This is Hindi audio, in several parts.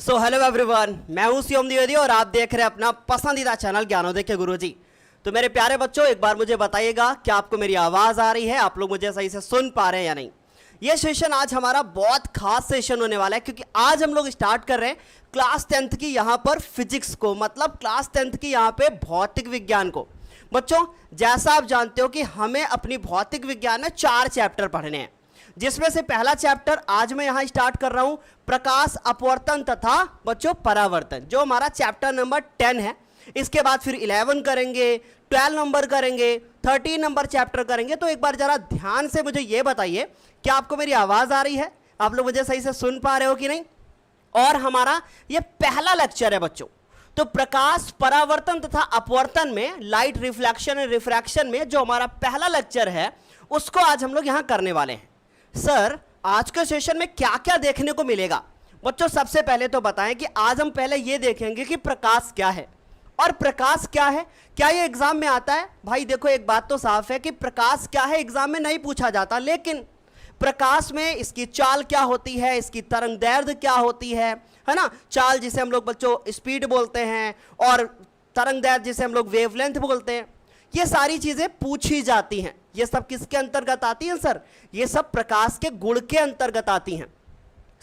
सो हेलो एवरीवन, मैं हूं शिवम द्विवेदी और आप देख रहे हैं अपना पसंदीदा चैनल ज्ञानोदय के गुरुजी। तो मेरे प्यारे बच्चों, एक बार मुझे बताइएगा कि आपको मेरी आवाज़ आ रही है, आप लोग मुझे सही से सुन पा रहे हैं या नहीं। ये सेशन आज हमारा बहुत खास सेशन होने वाला है, क्योंकि आज हम लोग स्टार्ट कर रहे हैं क्लास 10th की यहाँ पर फिजिक्स को, मतलब क्लास 10th की यहाँ पे भौतिक विज्ञान को। बच्चों, जैसा आप जानते हो कि हमें अपनी भौतिक विज्ञान में 4 चैप्टर पढ़ने हैं, जिसमें से पहला चैप्टर आज मैं यहां स्टार्ट कर रहा हूं, प्रकाश अपवर्तन तथा बच्चों परावर्तन, जो हमारा चैप्टर नंबर 10 है। इसके बाद फिर 11 करेंगे, 12 नंबर करेंगे, 13 नंबर चैप्टर करेंगे। तो एक बार जरा ध्यान से मुझे यह बताइए कि आपको मेरी आवाज आ रही है, आप लोग मुझे सही से सुन पा रहे हो कि नहीं। और हमारा यह पहला लेक्चर है बच्चों, तो प्रकाश परावर्तन तथा अपवर्तन में, लाइट रिफ्लेक्शन एंड रिफ्रैक्शन में जो हमारा पहला लेक्चर है, उसको आज हम लोग यहां करने वाले हैं। सर, आज के सेशन में क्या क्या देखने को मिलेगा? बच्चों, सबसे पहले तो बताएं कि आज हम पहले ये देखेंगे कि प्रकाश क्या है और प्रकाश क्या है। क्या ये एग्जाम में आता है? भाई देखो, एक बात तो साफ है कि प्रकाश क्या है एग्जाम में नहीं पूछा जाता, लेकिन प्रकाश में इसकी चाल क्या होती है, इसकी तरंग दैर्ध्य क्या होती है ना। चाल जिसे हम लोग बच्चों स्पीड बोलते हैं, और तरंग दैर्ध्य जिसे हम लोग वेवलेंथ बोलते हैं, ये सारी चीजें पूछी जाती हैं। ये सब किसके अंतर्गत आती हैं सर? ये सब प्रकाश के गुण के अंतर्गत आती हैं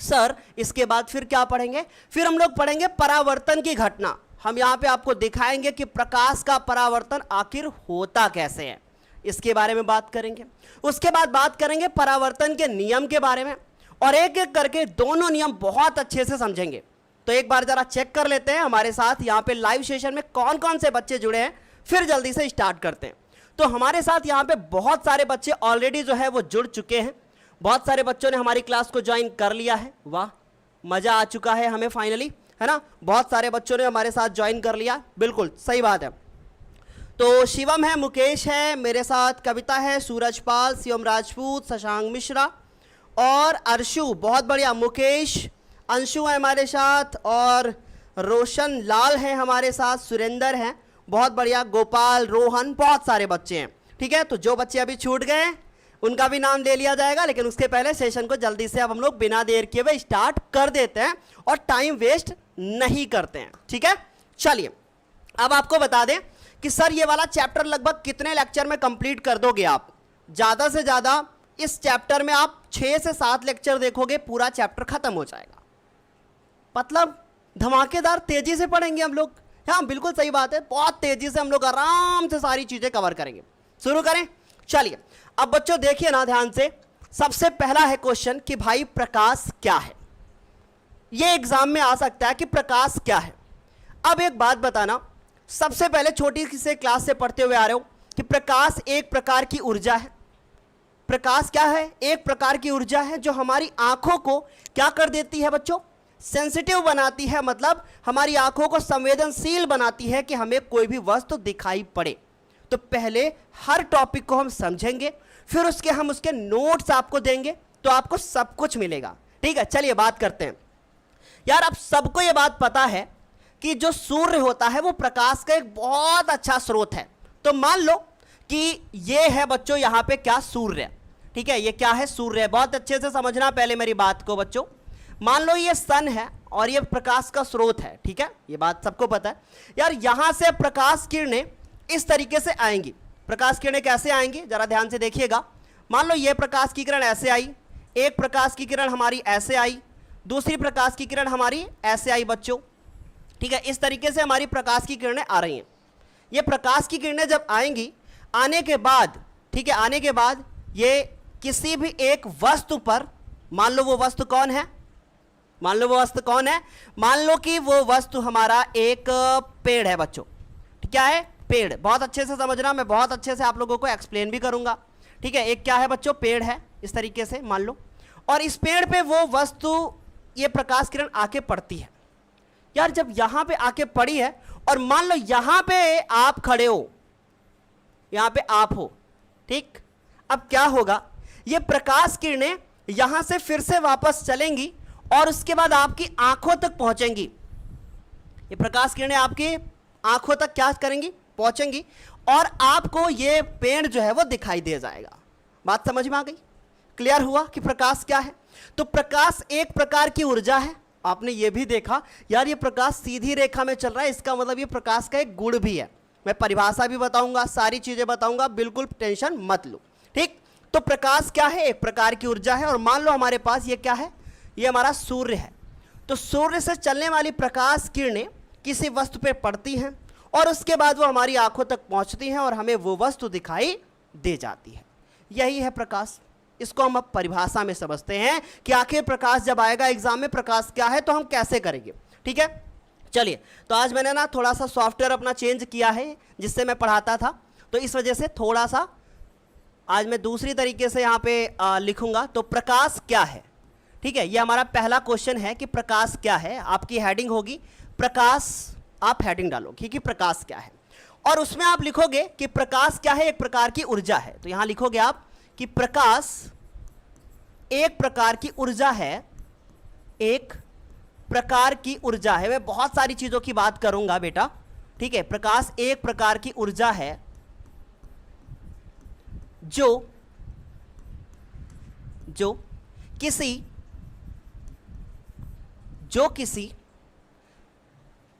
सर। इसके बाद फिर क्या पढ़ेंगे? फिर हम लोग पढ़ेंगे परावर्तन की घटना। हम यहाँ पे आपको दिखाएंगे कि प्रकाश का परावर्तन आखिर होता कैसे है, इसके बारे में बात करेंगे। उसके बाद बात करेंगे परावर्तन के नियम के बारे में, और एक एक करके दोनों नियम बहुत अच्छे से समझेंगे। तो एक बार जरा चेक कर लेते हैं हमारे साथ यहाँ पे लाइव सेशन में कौन कौन से बच्चे जुड़े हैं, फिर जल्दी से स्टार्ट करते हैं। तो हमारे साथ यहाँ पे बहुत सारे बच्चे ऑलरेडी जो है वो जुड़ चुके हैं, बहुत सारे बच्चों ने हमारी क्लास को ज्वाइन कर लिया है। वाह, मजा आ चुका है हमें फाइनली, है ना। बहुत सारे बच्चों ने हमारे साथ ज्वाइन कर लिया, बिल्कुल सही बात है। तो शिवम है, मुकेश है, मेरे साथ कविता है, सूरजपाल, शिवम राजपूत, शशांक मिश्रा और अर्शु। बहुत बढ़िया, मुकेश, अंशु है हमारे साथ, और रोशन लाल है हमारे साथ, सुरेंद्र है, बहुत बढ़िया, गोपाल, रोहन, बहुत सारे बच्चे हैं। ठीक है, तो जो बच्चे अभी छूट गए उनका भी नाम ले लिया जाएगा, लेकिन उसके पहले सेशन को जल्दी से अब हम लोग बिना देर किए हुए स्टार्ट कर देते हैं और टाइम वेस्ट नहीं करते हैं। ठीक है, चलिए अब आपको बता दें कि सर ये वाला चैप्टर लगभग कितने लेक्चर में कंप्लीट कर दोगे आप? ज़्यादा से ज़्यादा इस चैप्टर में आप 6 से 7 लेक्चर देखोगे, पूरा चैप्टर खत्म हो जाएगा। मतलब धमाकेदार तेजी से पढ़ेंगे हम लोग। हाँ, बिल्कुल सही बात है, बहुत तेजी से हम लोग आराम से सारी चीजें कवर करेंगे। शुरू करें? चलिए, अब बच्चों देखिए ना ध्यान से। सबसे पहला है क्वेश्चन कि भाई प्रकाश क्या है। ये एग्जाम में आ सकता है कि प्रकाश क्या है। अब एक बात बताना, सबसे पहले छोटी से क्लास से पढ़ते हुए आ रहे हो कि प्रकाश एक प्रकार की ऊर्जा है। प्रकाश क्या है? एक प्रकार की ऊर्जा है जो हमारी आंखों को क्या कर देती है बच्चों? सेंसिटिव बनाती है, मतलब हमारी आंखों को संवेदनशील बनाती है कि हमें कोई भी वस्तु दिखाई पड़े। तो पहले हर टॉपिक को हम समझेंगे, फिर हम उसके नोट्स आपको देंगे, तो आपको सब कुछ मिलेगा। ठीक है, चलिए बात करते हैं। यार, अब सबको ये बात पता है कि जो सूर्य होता है वो प्रकाश का एक बहुत अच्छा स्रोत है। तो मान लो कि ये है बच्चों यहाँ पे क्या? सूर्य। ठीक है, ये क्या है? सूर्य। बहुत अच्छे से समझना पहले मेरी बात को बच्चों। मान लो ये सन है और ये प्रकाश का स्रोत है। ठीक है, ये बात सबको पता है। यार, यहां से प्रकाश किरणें इस तरीके से आएंगी। प्रकाश किरणें कैसे आएंगी जरा ध्यान से देखिएगा। मान लो ये प्रकाश की किरण ऐसे आई, एक प्रकाश की किरण हमारी ऐसे आई, दूसरी प्रकाश की किरण हमारी ऐसे आई बच्चों। ठीक है, इस तरीके से हमारी प्रकाश की किरणें आ रही हैं। ये प्रकाश की किरणें जब आएंगी, आने के बाद, ठीक है, आने के बाद ये किसी भी एक वस्तु पर, मान लो वो वस्तु कौन है? मान लो वो वस्तु कौन है? मान लो कि वो वस्तु हमारा एक पेड़ है बच्चों। क्या है? पेड़। बहुत अच्छे से समझना, मैं बहुत अच्छे से आप लोगों को एक्सप्लेन भी करूंगा। ठीक है, एक क्या है बच्चों? पेड़ है, इस तरीके से मान लो, और इस पेड़ पे वो वस्तु, ये प्रकाश किरण आके पड़ती है। यार, जब यहां पे आके पड़ी है और मान लो यहां पे आप खड़े हो, यहां पे आप हो, ठीक, अब क्या होगा? ये प्रकाश किरणें यहां से फिर से वापस चलेंगी और उसके बाद आपकी आंखों तक पहुंचेंगी। ये प्रकाश किरणें आपकी आंखों तक क्या करेंगी? पहुंचेंगी, और आपको ये पेड़ जो है वो दिखाई दे जाएगा। बात समझ में आ गई? क्लियर हुआ कि प्रकाश क्या है? तो प्रकाश एक प्रकार की ऊर्जा है आपने ये भी देखा यार ये प्रकाश सीधी रेखा में चल रहा है, इसका मतलब ये प्रकाश का एक गुण भी है। मैं परिभाषा भी बताऊंगा, सारी चीजें बताऊंगा, बिल्कुल टेंशन मत लो, ठीक। तो प्रकाश क्या है? एक प्रकार की ऊर्जा है। और मान लो हमारे पास ये क्या है, ये हमारा सूर्य है। तो सूर्य से चलने वाली प्रकाश किरणें किसी वस्तु पे पड़ती हैं और उसके बाद वो हमारी आंखों तक पहुंचती हैं और हमें वो वस्तु दिखाई दे जाती है। यही है प्रकाश। इसको हम अब परिभाषा में समझते हैं कि आखिर प्रकाश जब आएगा एग्जाम में, प्रकाश क्या है तो हम कैसे करेंगे, ठीक है। चलिए, तो आज मैंने ना थोड़ा सा सॉफ्टवेयर अपना चेंज किया है जिससे मैं पढ़ाता था, तो इस वजह से थोड़ा सा आज मैं दूसरी तरीके से यहाँ पे लिखूंगा। तो प्रकाश क्या है, ठीक है। ये हमारा पहला क्वेश्चन है कि प्रकाश क्या है। आपकी हेडिंग होगी प्रकाश, आप हेडिंग डालोगे कि प्रकाश क्या है और उसमें आप लिखोगे कि प्रकाश क्या है, एक प्रकार की ऊर्जा है। तो यहां लिखोगे आप कि प्रकाश एक प्रकार की ऊर्जा है, एक प्रकार की ऊर्जा है। मैं बहुत सारी चीजों की बात करूंगा बेटा, ठीक है। प्रकाश एक प्रकार की ऊर्जा है जो किसी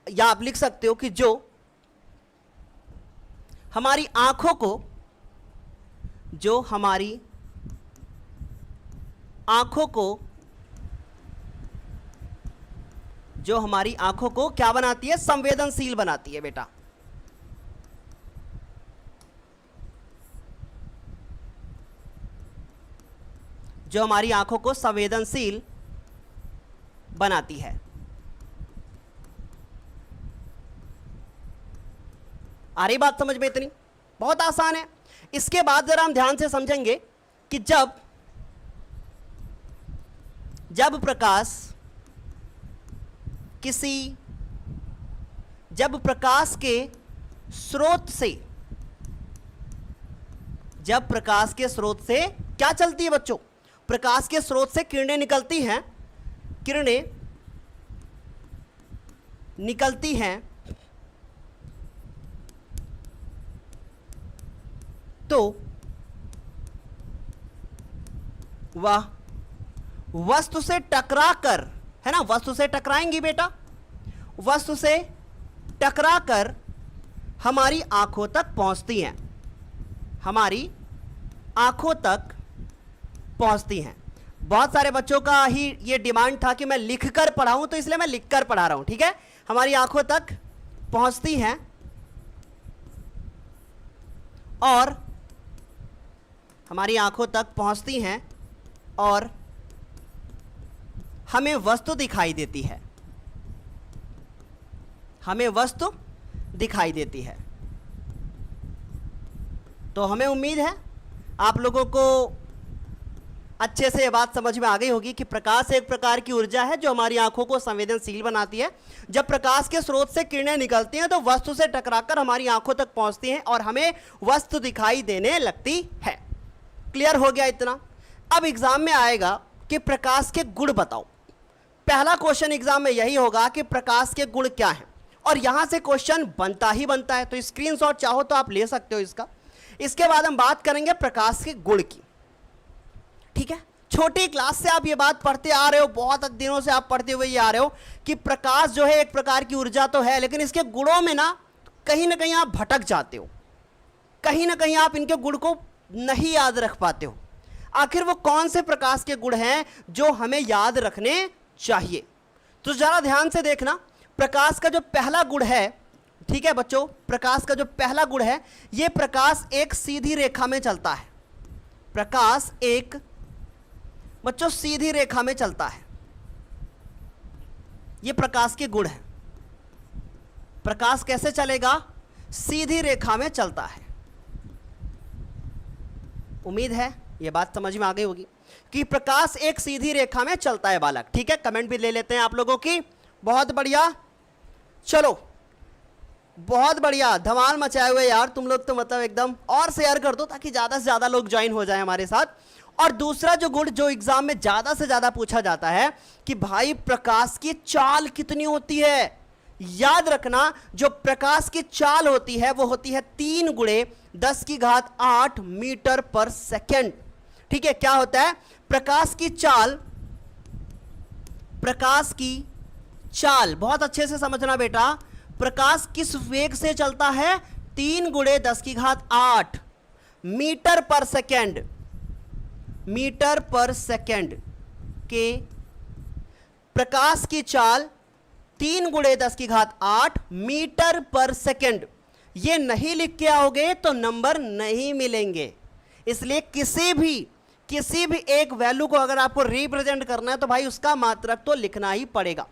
या आप लिख सकते हो कि जो हमारी आंखों को क्या बनाती है, संवेदनशील बनाती है बेटा। जो हमारी आंखों को संवेदनशील बनाती है। आ रही बात समझ में? इतनी बहुत आसान है। इसके बाद जरा हम ध्यान से समझेंगे कि जब प्रकाश के स्रोत से क्या चलती है बच्चों, प्रकाश के स्रोत से किरणें निकलती हैं, तो वह वस्तु से टकराकर, है ना, वस्तु से टकराएंगी बेटा, वस्तु से टकराकर हमारी आंखों तक पहुंचती हैं, बहुत सारे बच्चों का ही ये डिमांड था कि मैं लिखकर पढ़ाऊं, तो इसलिए मैं लिखकर पढ़ा रहा हूं, ठीक है। हमारी आंखों तक पहुंचती हैं और हमें वस्तु दिखाई देती है, तो हमें उम्मीद है आप लोगों को अच्छे से ये बात समझ में आ गई होगी कि प्रकाश एक प्रकार की ऊर्जा है जो हमारी आंखों को संवेदनशील बनाती है। जब प्रकाश के स्रोत से किरणें निकलती हैं तो वस्तु से टकराकर हमारी आंखों तक पहुंचती हैं और हमें वस्तु दिखाई देने लगती है। क्लियर हो गया इतना? अब एग्जाम में आएगा कि प्रकाश के गुण बताओ। पहला क्वेश्चन एग्जाम में यही होगा कि प्रकाश के गुण क्या हैं, और यहां से क्वेश्चन बनता ही बनता है। तो स्क्रीनशॉट चाहो तो आप ले सकते हो इसका। इसके बाद हम बात करेंगे प्रकाश के गुण की, ठीक है। छोटी क्लास से आप ये बात पढ़ते आ रहे हो, बहुत दिनों से आप पढ़ते हुए ये आ रहे हो कि प्रकाश जो है एक प्रकार की ऊर्जा तो है, लेकिन इसके गुणों में ना कहीं आप भटक जाते हो, कहीं ना कहीं आप इनके गुण को नहीं याद रख पाते हो। आखिर वो कौन से प्रकाश के गुण हैं जो हमें याद रखने चाहिए? तो जरा ध्यान से देखना। प्रकाश का जो पहला गुण है, ठीक है बच्चों, प्रकाश का जो पहला गुण है, ये प्रकाश एक सीधी रेखा में चलता है। प्रकाश एक बच्चों सीधी रेखा में चलता है, ये प्रकाश के गुण है। प्रकाश कैसे चलेगा? सीधी रेखा में चलता है। उम्मीद है ये बात समझ में आ गई होगी कि प्रकाश एक सीधी रेखा में चलता है बालक, ठीक है। कमेंट भी ले लेते हैं आप लोगों की। बहुत बढ़िया, चलो बहुत बढ़िया, धमाल मचाए हुए यार तुम लोग तो, मतलब एकदम। और शेयर कर दो ताकि ज़्यादा से ज़्यादा लोग ज्वाइन हो जाए हमारे साथ। और दूसरा जो गुण जो एग्जाम में ज़्यादा से ज़्यादा पूछा जाता है कि भाई प्रकाश की चाल कितनी होती है। याद रखना, जो प्रकाश की चाल होती है वो होती है 3 गुणे 10⁸ मीटर पर सेकेंड, ठीक है। क्या होता है? प्रकाश की चाल, बहुत अच्छे से समझना बेटा, प्रकाश किस वेग से चलता है? 3 गुणे 10 की घात 8 मीटर पर सेकेंड, मीटर पर सेकेंड के प्रकाश की चाल 3 गुणे 10 की घात 8 मीटर पर सेकेंड। ये नहीं लिख के आओगे तो नंबर नहीं मिलेंगे। इसलिए किसी भी एक वैल्यू को अगर आपको रिप्रेजेंट करना है तो भाई उसका मात्रक तो लिखना ही पड़ेगा।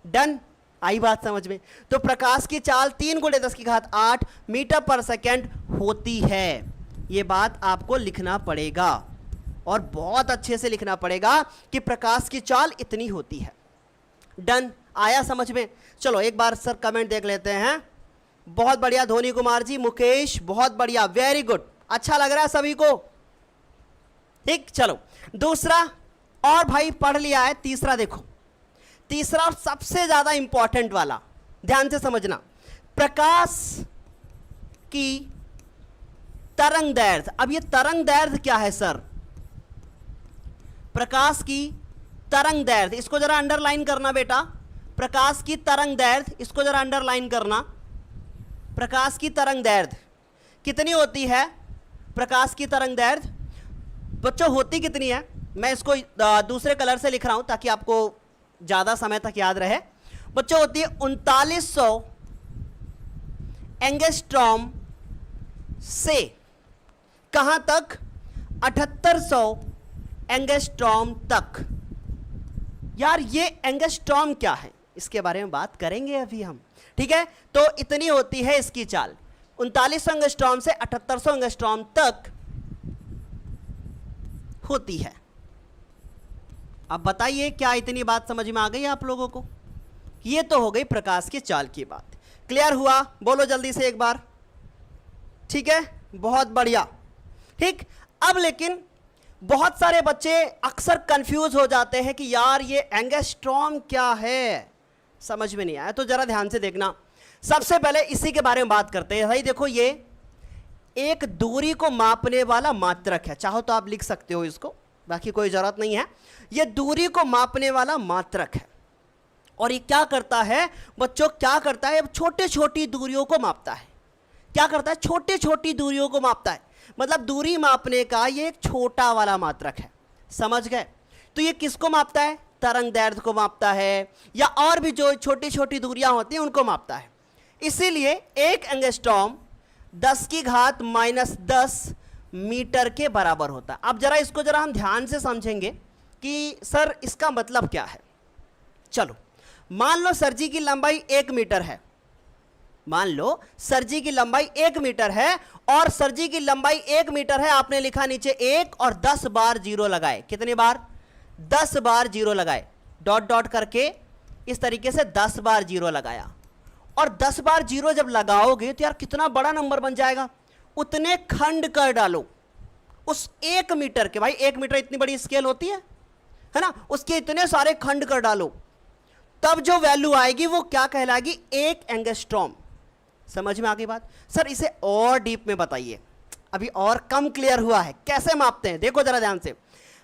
डन, आई बात समझ में? तो प्रकाश की चाल 3 गुणे 10 की घात 8 मीटर पर सेकेंड होती है, ये बात आपको लिखना पड़ेगा और बहुत अच्छे से लिखना पड़ेगा कि प्रकाश की चाल इतनी होती है। डन, आया समझ में? चलो एक बार सर कमेंट देख लेते हैं। बहुत बढ़िया धोनी कुमार जी, मुकेश बहुत बढ़िया, वेरी गुड, अच्छा लग रहा है सभी को। ठीक, चलो दूसरा और भाई पढ़ लिया है। तीसरा देखो, तीसरा सबसे ज्यादा इंपॉर्टेंट वाला, ध्यान से समझना। प्रकाश की तरंग दैर्ध्य। अब ये तरंग दैर्ध्य क्या है सर? प्रकाश की तरंग दैर्ध्य, इसको जरा अंडरलाइन करना बेटा। प्रकाश की तरंग दैर्ध्य, इसको जरा अंडरलाइन करना। प्रकाश की तरंग दैर्ध्य कितनी होती है? प्रकाश की तरंग दैर्ध्य बच्चों होती कितनी है? मैं इसको दूसरे कलर से लिख रहा हूं ताकि आपको ज्यादा समय तक याद रहे। बच्चों होती है 3900 एंगस्ट्रॉम से कहां तक? 7800 एंगस्ट्रॉम तक। यार ये एंगस्ट्रॉम क्या है, इसके बारे में बात करेंगे अभी हम, ठीक है? तो इतनी होती है इसकी चाल, 3900 एंगस्ट्रॉम से 7800 एंगस्ट्रॉम तक होती है। अब बताइए क्या इतनी बात समझ में आ गई आप लोगों को? ये तो हो गई प्रकाश की चाल की बात। क्लियर हुआ? बोलो जल्दी से एक बार। ठीक है, बहुत बढ़िया। ठीक, अब लेकिन बहुत सारे बच्चे अक्सर कंफ्यूज हो जाते हैं कि यार ये एंगस्ट्रॉम क्या है, समझ में नहीं आया। तो जरा ध्यान से देखना। सबसे पहले इसी के बारे में बात करते हैं। भाई देखो, ये एक दूरी को मापने वाला मात्रक है, चाहो तो आप लिख सकते हो इसको, बाकी कोई जरूरत नहीं है। ये दूरी को मापने वाला मात्रक है और ये क्या करता है बच्चों? क्या करता है? छोटे छोटी दूरियों को मापता है। क्या करता है? छोटी छोटी दूरियों को मापता है। मतलब दूरी मापने का ये एक छोटा वाला मात्रक है, समझ गए? तो ये किसको मापता है? तरंग दैर्ध्य को मापता है, या और भी जो छोटी छोटी दूरियां होती हैं उनको मापता है। इसीलिए एक एंगस्ट्रॉम 10 की घात -10 मीटर के बराबर होता है। अब जरा इसको जरा हम ध्यान से समझेंगे कि सर इसका मतलब क्या है। चलो मान लो सर जी की लंबाई 1 मीटर है, मान लो सर जी की लंबाई 1 मीटर है और सर जी की लंबाई 1 मीटर है। आपने लिखा नीचे 1 और 10 बार जीरो लगाए। कितने बार? 10 बार जीरो लगाए, डॉट डॉट करके इस तरीके से 10 बार जीरो लगाया। और 10 बार जीरो जब लगाओगे तो यार कितना बड़ा नंबर बन जाएगा। उतने खंड कर डालो उस 1 मीटर के। भाई 1 मीटर इतनी बड़ी स्केल होती है ना, उसके इतने सारे खंड कर डालो, तब जो वैल्यू आएगी वो क्या कहलाएगी? 1 एंगस्ट्रॉम। समझ में आ गई बात? सर इसे और डीप में बताइए, अभी और कम क्लियर हुआ है। कैसे मापते हैं देखो जरा ध्यान से।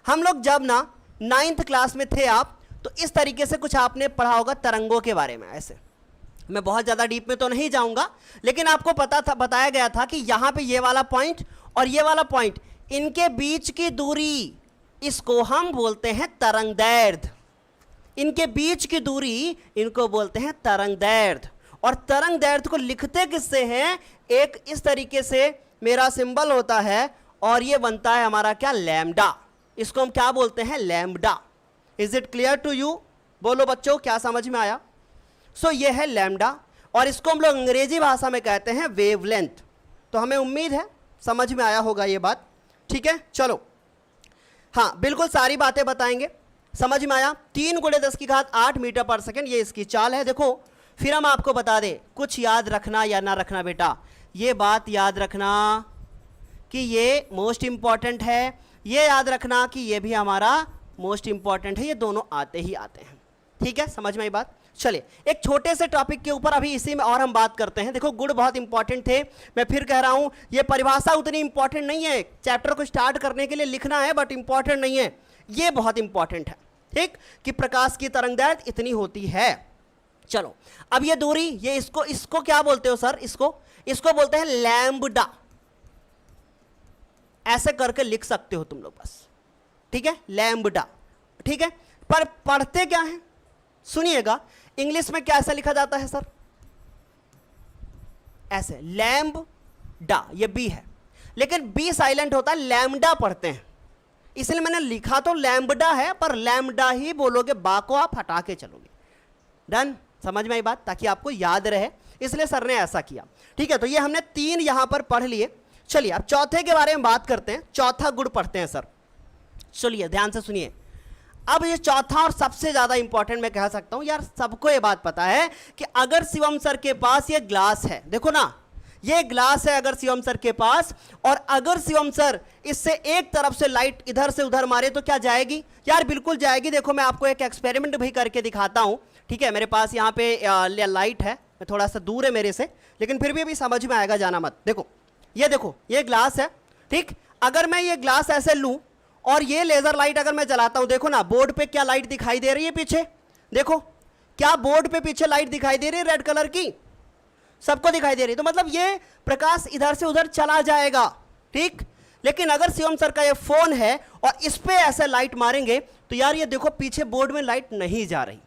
हम लोग जब ना 9th क्लास में थे आप, तो इस तरीके से कुछ आपने पढ़ा होगा तरंगों के बारे में। ऐसे मैं बहुत ज़्यादा डीप में तो नहीं जाऊंगा, लेकिन आपको पता था, बताया गया था कि यहाँ पे ये वाला पॉइंट और ये वाला पॉइंट, इनके बीच की दूरी, इसको हम बोलते हैं तरंग दैर्ध्य। इनके बीच की दूरी, इनको बोलते हैं तरंग दैर्ध्य। और तरंग दैर्ध्य को लिखते किससे हैं? एक इस तरीके से मेरा सिंबल होता है और ये बनता है हमारा क्या? लैम्डा। इसको हम क्या बोलते हैं? Lambda. Is it clear to you? बोलो बच्चों, क्या समझ में आया? सो ये है लैम्डा और इसको हम लोग अंग्रेजी भाषा में कहते हैं वेवलेंथ। तो हमें उम्मीद है समझ में आया होगा ये बात। ठीक है, चलो हाँ बिल्कुल सारी बातें बताएंगे। समझ में आया? 3 गुणे 10 की घात 8 मीटर पर सेकेंड ये इसकी चाल है। देखो फिर हम आपको बता दें, कुछ याद रखना या ना रखना बेटा, ये बात याद रखना कि ये मोस्ट इंपॉर्टेंट है, ये याद रखना कि ये भी हमारा मोस्ट इंपॉर्टेंट है। ये दोनों आते ही आते हैं। ठीक है, समझ में आई बात? चलिए एक छोटे से टॉपिक के ऊपर अभी इसी में और हम बात करते हैं। देखो गुण बहुत इंपॉर्टेंट थे, मैं फिर कह रहा हूं ये परिभाषा उतनी इंपॉर्टेंट नहीं है। चैप्टर को स्टार्ट करने के लिए लिखना है बट इंपॉर्टेंट नहीं है, ये बहुत इंपॉर्टेंट है। ठीक, कि प्रकाश की तरंग दैर्ध्य इतनी होती है। चलो अब ये दूरी, ये इसको क्या बोलते हो सर? इसको बोलते हैं लैम्बडा। ऐसे करके लिख सकते हो तुम लोग बस, ठीक है, लैम्बडा, ठीक है। पर पढ़ते क्या है सुनिएगा, इंग्लिश में क्या ऐसा लिखा जाता है सर? ऐसे लैम्बडा, ये बी है लेकिन बी साइलेंट होता है, लैम्बडा पढ़ते हैं, इसलिए मैंने लिखा तो लैम्बडा है पर लैम्बडा ही बोलोगे, बा को आप हटा के चलोगे। डन, समझ में आई बात? ताकि आपको याद रहे, इसलिए सर ने ऐसा किया, ठीक है। तो ये हमने 3 यहां पर पढ़ लिए। चलिए अब चौथे के बारे में बात करते हैं, चौथा गुण पढ़ते हैं सर। चलिए ध्यान से सुनिए, अब ये चौथा और सबसे ज्यादा इंपॉर्टेंट मैं कह सकता हूं, यार सबको ये बात पता है कि अगर शिवम सर के पास ये ग्लास है, देखो ना ये ग्लास है अगर शिवम सर के पास, और अगर शिवम सर इससे एक तरफ से लाइट इधर से उधर मारे तो क्या जाएगी? यार बिल्कुल जाएगी। देखो मैं आपको एक एक्सपेरिमेंट भी करके दिखाता हूं, ठीक है। मेरे पास यहाँ पे लाइट है, थोड़ा सा दूर है मेरे से, लेकिन फिर भी अभी समझ में आएगा, जाना मत। देखो ये ग्लास है, ठीक। अगर मैं ये ग्लास ऐसे लूं और ये लेजर लाइट अगर मैं जलाता हूं, देखो ना बोर्ड पे क्या लाइट दिखाई दे रही है पीछे, देखो क्या बोर्ड पे पीछे लाइट दिखाई दे रही है रेड कलर की, सबको दिखाई दे रही है। तो मतलब ये प्रकाश इधर से उधर चला जाएगा, ठीक। लेकिन अगर शिवम सर का ये फोन है और इस पे ऐसे लाइट मारेंगे तो यार ये देखो पीछे बोर्ड में लाइट नहीं जा रही।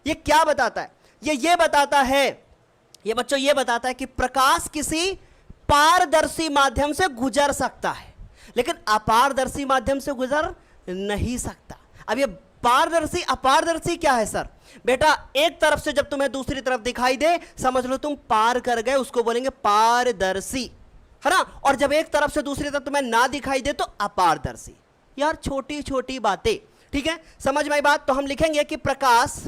ये क्या बताता है? ये बताता है, ये बच्चों ये बताता है कि प्रकाश किसी पारदर्शी माध्यम से गुजर सकता है लेकिन अपारदर्शी माध्यम से गुजर नहीं सकता। अब ये पारदर्शी अपारदर्शी क्या है सर? बेटा एक तरफ से जब तुम्हें दूसरी तरफ दिखाई दे समझ लो तुम पार कर गए, उसको बोलेंगे पारदर्शी, है ना। और जब एक तरफ से दूसरी तरफ तुम्हें ना दिखाई दे तो अपारदर्शी। यार छोटी छोटी बातें, ठीक है, समझ में आई बात? तो हम लिखेंगे कि प्रकाश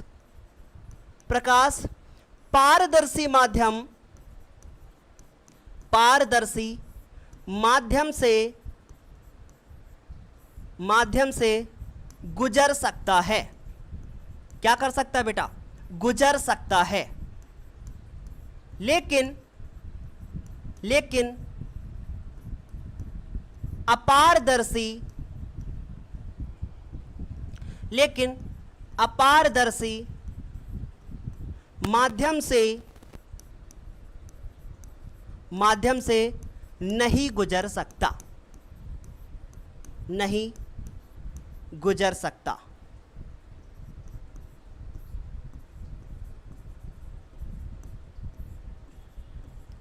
पारदर्शी माध्यम से गुजर सकता है। क्या कर सकता है बेटा? गुजर सकता है। लेकिन अपारदर्शी माध्यम से नहीं गुजर सकता।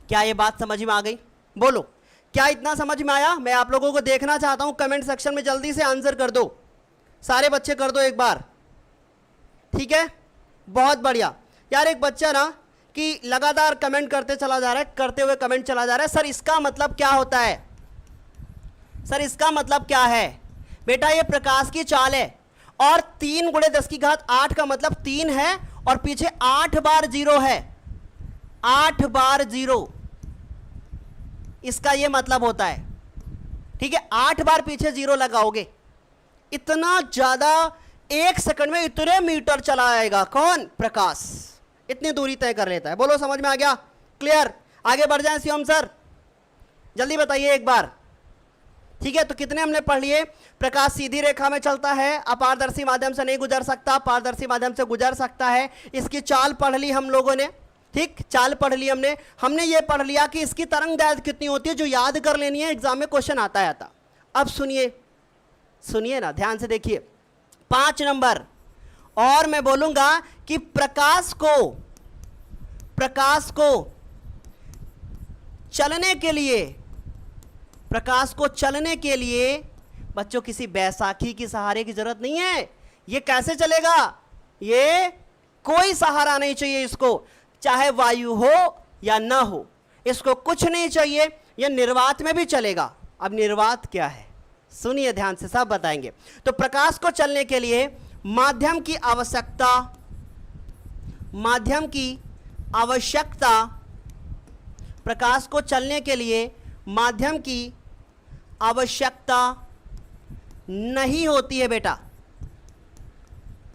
क्या ये बात समझ में आ गई? बोलो क्या इतना समझ में आया? मैं आप लोगों को देखना चाहता हूं, कमेंट सेक्शन में जल्दी से आंसर कर दो, सारे बच्चे कर दो एक बार, ठीक है, बहुत बढ़िया। यार एक बच्चा ना कि लगातार कमेंट करते हुए कमेंट चला जा रहा है, सर इसका मतलब क्या होता है? सर इसका मतलब क्या है? बेटा ये प्रकाश की चाल है और 3 × 10⁸ का मतलब 3 है और पीछे 8 बार 0 है, 8 बार 0, इसका ये मतलब होता है, ठीक है। 8 बार पीछे 0 लगाओगे, इतना ज्यादा 1 सेकंड में इतने मीटर चला आएगा कौन? प्रकाश, इतनी दूरी तय कर लेता है। बोलो समझ में आ गया? क्लियर? आगे बढ़ जाएं शिवम सर, जल्दी बताइए एक बार, ठीक है। तो कितने हमने पढ़ लिए? प्रकाश सीधी रेखा में चलता है, अपारदर्शी माध्यम से नहीं गुजर सकता, पारदर्शी माध्यम से गुजर सकता है। इसकी चाल पढ़ ली हम लोगों ने, ठीक, चाल पढ़ ली हमने ये पढ़ लिया कि इसकी तरंग दैर्घ्य कितनी होती है, जो याद कर लेनी है, एग्जाम में क्वेश्चन आता है आता। अब सुनिए ना, ध्यान से देखिए, 5 नंबर और मैं बोलूंगा कि प्रकाश को चलने के लिए बच्चों किसी बैसाखी की सहारे की जरूरत नहीं है। ये कैसे चलेगा? ये कोई सहारा नहीं चाहिए इसको, चाहे वायु हो या ना हो, इसको कुछ नहीं चाहिए। ये निर्वात में भी चलेगा। अब निर्वात क्या है सुनिए ध्यान से, सब बताएंगे। तो प्रकाश को चलने के लिए माध्यम की आवश्यकता, प्रकाश को चलने के लिए माध्यम की आवश्यकता नहीं होती है बेटा,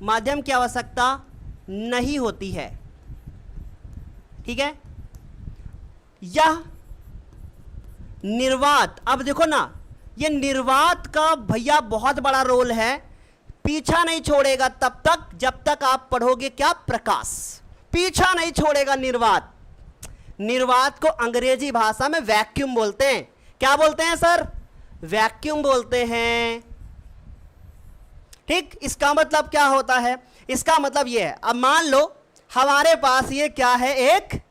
माध्यम की आवश्यकता नहीं होती है, ठीक है। यह निर्वात, अब देखो ना, ये निर्वात का भैया बहुत बड़ा रोल है, पीछा नहीं छोड़ेगा तब तक जब तक आप पढ़ोगे क्या? प्रकाश। पीछा नहीं छोड़ेगा निर्वात। निर्वात को अंग्रेजी भाषा में वैक्यूम बोलते हैं। क्या बोलते हैं सर? वैक्यूम बोलते हैं। ठीक, इसका मतलब क्या होता है? इसका मतलब यह है, अब मान लो हमारे पास ये क्या है,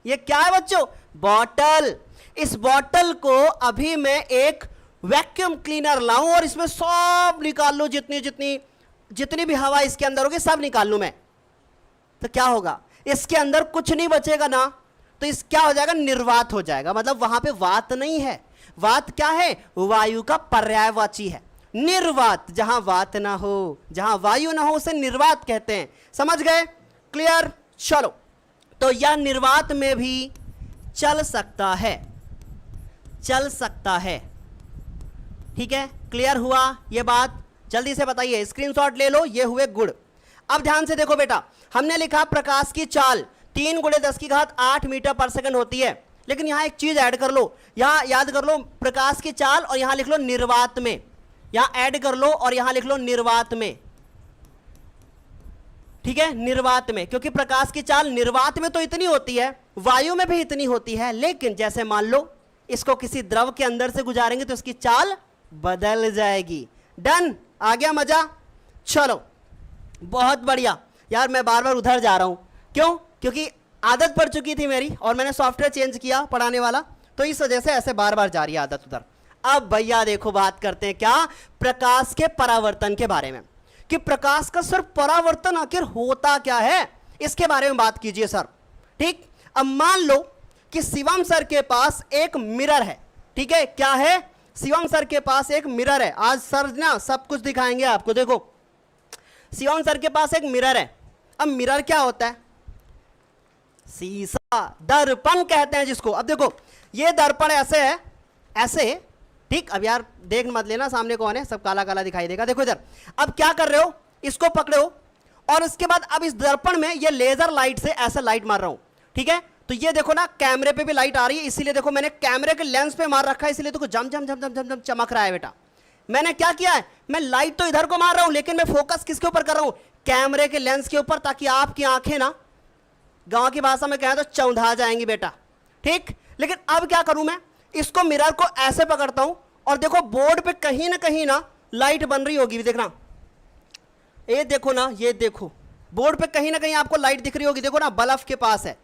ये क्या है बच्चों? बॉटल। इस बॉटल को अभी मैं एक वैक्यूम क्लीनर लाऊं और इसमें सब निकाल लूं, जितनी भी हवा इसके अंदर होगी सब निकाल लूं मैं, तो क्या होगा? इसके अंदर कुछ नहीं बचेगा ना, तो इस क्या हो जाएगा? निर्वात हो जाएगा। मतलब वहां पे वात नहीं है। वात क्या है? वायु का पर्यायवाची है। निर्वात, जहां वात ना हो, जहां वायु ना हो, उसे निर्वात कहते हैं। समझ गए? क्लियर? चलो, तो यह निर्वात में भी चल सकता है, चल सकता है। ठीक है, क्लियर हुआ ये बात? जल्दी से बताइए, स्क्रीनशॉट ले लो। ये हुए गुण। अब ध्यान से देखो बेटा, हमने लिखा प्रकाश की चाल 3 × 10⁸ मीटर पर सेकंड होती है, लेकिन यहां एक चीज ऐड कर लो। यहां याद कर लो प्रकाश की चाल और यहां लिख लो निर्वात में। यहां ऐड कर लो और यहां लिख लो निर्वात में। ठीक है, निर्वात में, क्योंकि प्रकाश की चाल निर्वात में तो इतनी होती है, वायु में भी इतनी होती है, लेकिन जैसे मान लो इसको किसी द्रव के अंदर से गुजारेंगे तो इसकी चाल बदल जाएगी। डन? आ गया मजा? चलो, बहुत बढ़िया। यार मैं बार बार उधर जा रहा हूं, क्यों? क्योंकि आदत पड़ चुकी थी मेरी और मैंने सॉफ्टवेयर चेंज किया पढ़ाने वाला, तो इस वजह से ऐसे बार बार जा रही है आदत उधर। अब भैया देखो, बात करते हैं क्या? प्रकाश के परावर्तन के बारे में, कि प्रकाश का सर परावर्तन आखिर होता क्या है, इसके बारे में बात कीजिए सर। ठीक, अब मान लो कि शिवम सर के पास एक मिरर है। ठीक है, क्या है? शिवम सर के पास एक मिरर है। आज सर ना सब कुछ दिखाएंगे आपको। देखो, शिवम सर के पास एक मिरर है। अब मिरर क्या होता है? शीशा, दर्पण कहते हैं जिसको। अब देखो, ये दर्पण ऐसे है, ऐसे। ठीक, अब यार देख मत लेना सामने कौन है, सब काला काला दिखाई देगा। देखो इधर, अब क्या कर रहे हो? इसको पकड़े हो और उसके बाद अब इस दर्पण में ये लेजर लाइट से ऐसा लाइट मार रहा हूं। ठीक है, तो ये देखो ना, कैमरे पे भी लाइट आ रही है, इसीलिए देखो मैंने कैमरे के लेंस पे मार रखा है, इसीलिए देखो जम जम जम जम जम जम चमक रहा है बेटा। मैंने क्या किया है? मैं लाइट तो इधर को मार रहा हूं, लेकिन मैं फोकस किसके ऊपर कर रहा हूं? कैमरे के लेंस के ऊपर, ताकि आपकी आंखें ना, गांव की भाषा में कहें तो चौंधा जाएंगी बेटा। ठीक, लेकिन अब क्या करूं मैं? इसको मिरर को ऐसे पकड़ता हूं और देखो बोर्ड पे कहीं ना लाइट बन रही होगी, देखना। ये देखो ना, ये देखो बोर्ड पे कहीं ना कहीं आपको लाइट दिख रही होगी। देखो ना, बल्ब के पास है,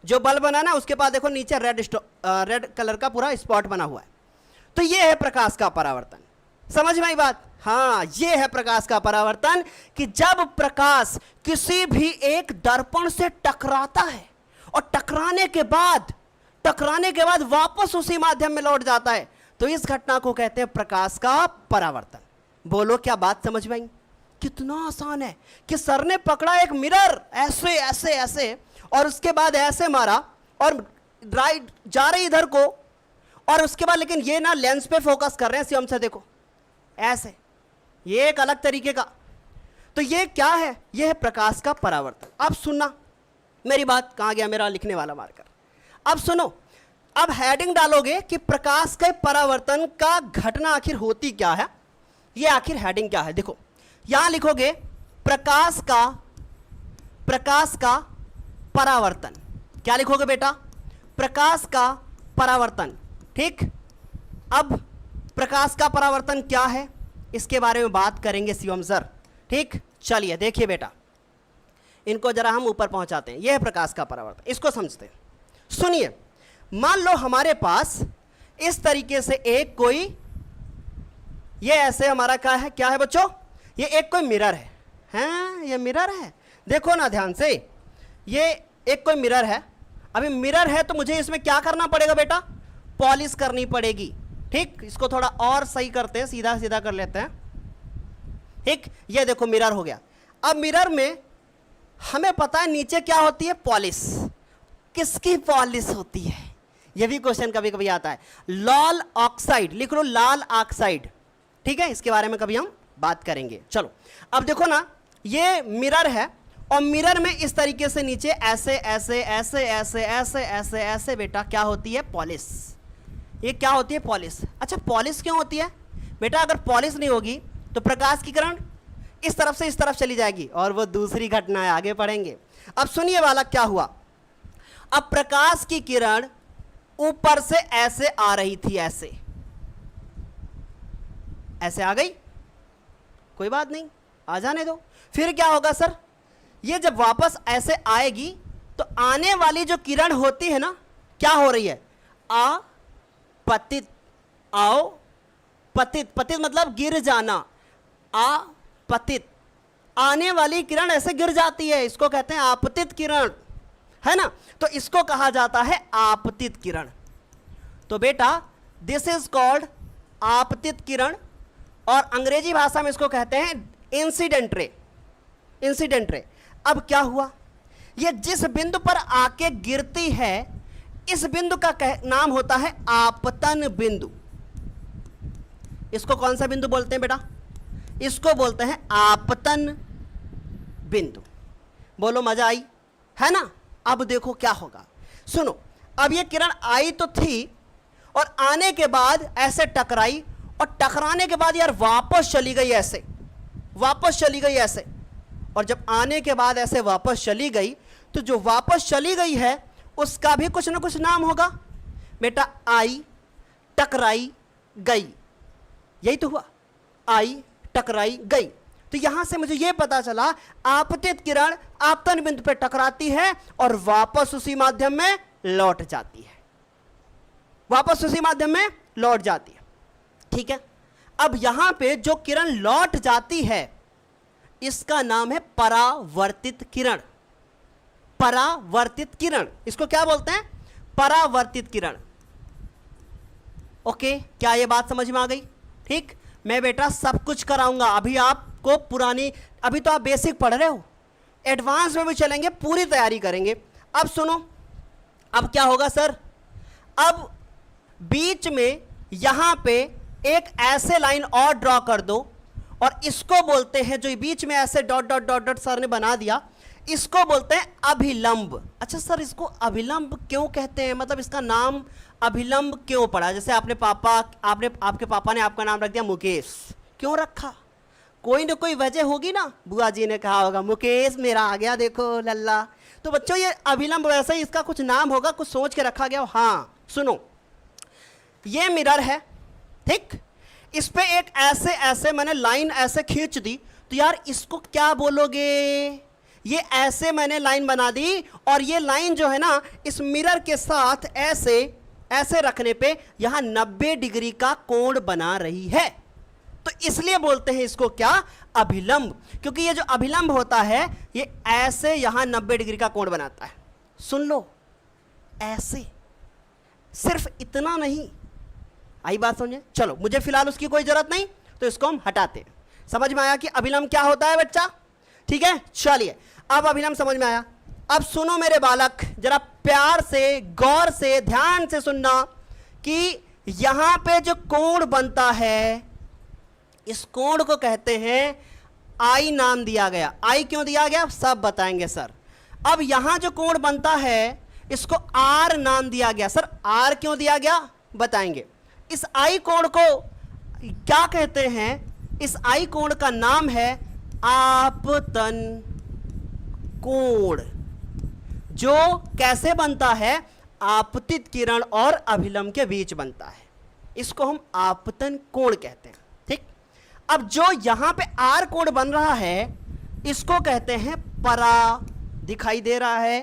जो बल्ब बना ना उसके पास देखो नीचे रेड कलर का पूरा स्पॉट बना हुआ है। तो ये है प्रकाश का परावर्तन। समझ में आई बात? हाँ, ये है प्रकाश का परावर्तन, कि जब प्रकाश किसी भी एक दर्पण से टकराता है और टकराने के बाद वापस उसी माध्यम में लौट जाता है, तो इस घटना को कहते हैं प्रकाश का परावर्तन। बोलो, क्या बात समझ में आई? कितना आसान है कि सर ने पकड़ा एक मिरर ऐसे ऐसे ऐसे और उसके बाद ऐसे मारा और राइट जा रही इधर को, और उसके बाद लेकिन ये ना लेंस पे फोकस कर रहे हैं शिवम से, देखो ऐसे, ये एक अलग तरीके का। तो ये क्या है? ये है प्रकाश का परावर्तन। अब सुनना मेरी बात, कहां गया मेरा लिखने वाला मार्कर? अब सुनो, अब हेडिंग डालोगे कि प्रकाश के परावर्तन का घटना आखिर होती क्या है, ये आखिर हेडिंग क्या है। देखो यहां लिखोगे प्रकाश का परावर्तन। क्या लिखोगे बेटा? प्रकाश का परावर्तन। ठीक, अब प्रकाश का परावर्तन क्या है इसके बारे में बात करेंगे शिवम सर। ठीक, चलिए देखिए बेटा, इनको जरा हम ऊपर पहुंचाते हैं। यह है प्रकाश का परावर्तन, इसको समझते हैं। सुनिए, मान लो हमारे पास इस तरीके से एक कोई, ये ऐसे हमारा क्या है बच्चों? ये एक कोई मिरर है। हैं, ये मिरर है, देखो ना ध्यान से, ये एक कोई मिरर है। अभी मिरर है तो मुझे इसमें क्या करना पड़ेगा बेटा? पॉलिश करनी पड़ेगी। ठीक, इसको थोड़ा और सही करते हैं, सीधा सीधा कर लेते हैं। ठीक, ये देखो मिरर हो गया। अब मिरर में हमें पता है नीचे क्या होती है? पॉलिश। किसकी पॉलिश होती है? ये भी क्वेश्चन कभी कभी आता है। लाल ऑक्साइड, लिख लो लाल ऑक्साइड। ठीक है, इसके बारे में कभी हम बात करेंगे। चलो अब देखो ना, ये मिरर है और मिरर में इस तरीके से नीचे ऐसे ऐसे ऐसे ऐसे ऐसे ऐसे ऐसे बेटा क्या होती है? पॉलिश। ये क्या होती है? पॉलिश। अच्छा, पॉलिश क्यों होती है बेटा? अगर पॉलिश नहीं होगी तो प्रकाश की किरण इस तरफ से इस तरफ चली जाएगी और वो दूसरी घटना है, आगे पढ़ेंगे। अब सुनिए वाला क्या हुआ। अब प्रकाश की किरण ऊपर से ऐसे आ रही थी, ऐसे ऐसे आ गई, कोई बात नहीं, आ जाने दो। फिर क्या होगा सर, ये जब वापस ऐसे आएगी तो आने वाली जो किरण होती है ना, क्या हो रही है, आपतित, आओ पतित, पतित मतलब गिर जाना, आपतित, आने वाली किरण ऐसे गिर जाती है, इसको कहते हैं आपतित किरण, है ना। तो इसको कहा जाता है आपतित किरण। तो बेटा दिस इज कॉल्ड आपतित किरण, और अंग्रेजी भाषा में इसको कहते हैं इंसिडेंट रे, इंसिडेंट रे। अब क्या हुआ, ये जिस बिंदु पर आके गिरती है इस बिंदु का नाम होता है आपतन बिंदु। इसको कौन सा बिंदु बोलते हैं बेटा, इसको बोलते हैं आपतन बिंदु। बोलो मजा आई, है ना। अब देखो क्या होगा, सुनो, अब ये किरण आई तो थी और आने के बाद ऐसे टकराई, और टकराने के बाद यार वापस चली गई ऐसे, वापस चली गई ऐसे, और जब आने के बाद ऐसे वापस चली गई तो जो वापस चली गई है उसका भी कुछ ना कुछ नाम होगा बेटा। आई, टकराई, गई, यही तो हुआ, आई, टकराई, गई। तो यहां से मुझे यह पता चला आपतित किरण आपतन बिंदु पर टकराती है और वापस उसी माध्यम में लौट जाती है, वापस उसी माध्यम में लौट जाती है, ठीक है। अब यहां पे जो किरण लौट जाती है इसका नाम है परावर्तित किरण, परावर्तित किरण, इसको क्या बोलते हैं, परावर्तित किरण। ओके, क्या ये बात समझ में आ गई, ठीक। मैं बेटा सब कुछ कराऊंगा, अभी आपको पुरानी, अभी तो आप बेसिक पढ़ रहे हो, एडवांस में भी चलेंगे, पूरी तैयारी करेंगे। अब सुनो, अब क्या होगा सर, अब बीच में यहां पे एक ऐसे लाइन और ड्रॉ कर दो, और इसको बोलते हैं, जो बीच में ऐसे dot dot dot dot sir ने बना दिया, इसको बोलते हैं अभिलंब। अच्छा सर, इसको अभिलंब क्यों कहते हैं, मतलब इसका नाम अभिलंब क्यों पड़ा। जैसे आपके पापा ने आपका नाम रख दिया मुकेश, क्यों रखा, कोई ना कोई वजह होगी ना, बुआ जी ने कहा होगा मुकेश मेरा आ गया देखो लल्ला। तो बच्चों ये अभिलंब वैसे ही इसका कुछ नाम होगा, कुछ सोच के रखा गया। हाँ सुनो, ये मिरर है, ठीक, इस पे एक ऐसे ऐसे मैंने लाइन ऐसे खींच दी, तो यार इसको क्या बोलोगे, ये ऐसे मैंने लाइन बना दी, और ये लाइन जो है ना इस मिरर के साथ ऐसे ऐसे रखने पे यहां 90 डिग्री का कोण बना रही है, तो इसलिए बोलते हैं इसको क्या, अभिलंब। क्योंकि ये जो अभिलंब होता है ये ऐसे यहां 90 डिग्री का कोण बनाता है। सुन लो, ऐसे, सिर्फ इतना नहीं, आई बात समझे। चलो, मुझे फिलहाल उसकी कोई जरूरत नहीं, तो इसको हम हटाते हैं। समझ में आया कि अभिलंब क्या होता है बच्चा, ठीक है। चलिए, अब अभिलंब समझ में आया। अब सुनो मेरे बालक, जरा प्यार से, गौर से, ध्यान से सुनना कि यहां पे जो कोण बनता है इस कोण को कहते हैं आई, नाम दिया गया। आई क्यों दिया गया, सब बताएंगे सर। अब यहां जो कोण बनता है इसको आर नाम दिया गया। सर आर क्यों दिया गया, बताएंगे। इस आई कोण को क्या कहते हैं, इस आई कोण का नाम है आपतन कोण, जो कैसे बनता है, आपतित किरण और अभिलंब के बीच बनता है, इसको हम आपतन कोण कहते हैं, ठीक। अब जो यहां पे आर कोण बन रहा है इसको कहते हैं परा, दिखाई दे रहा है,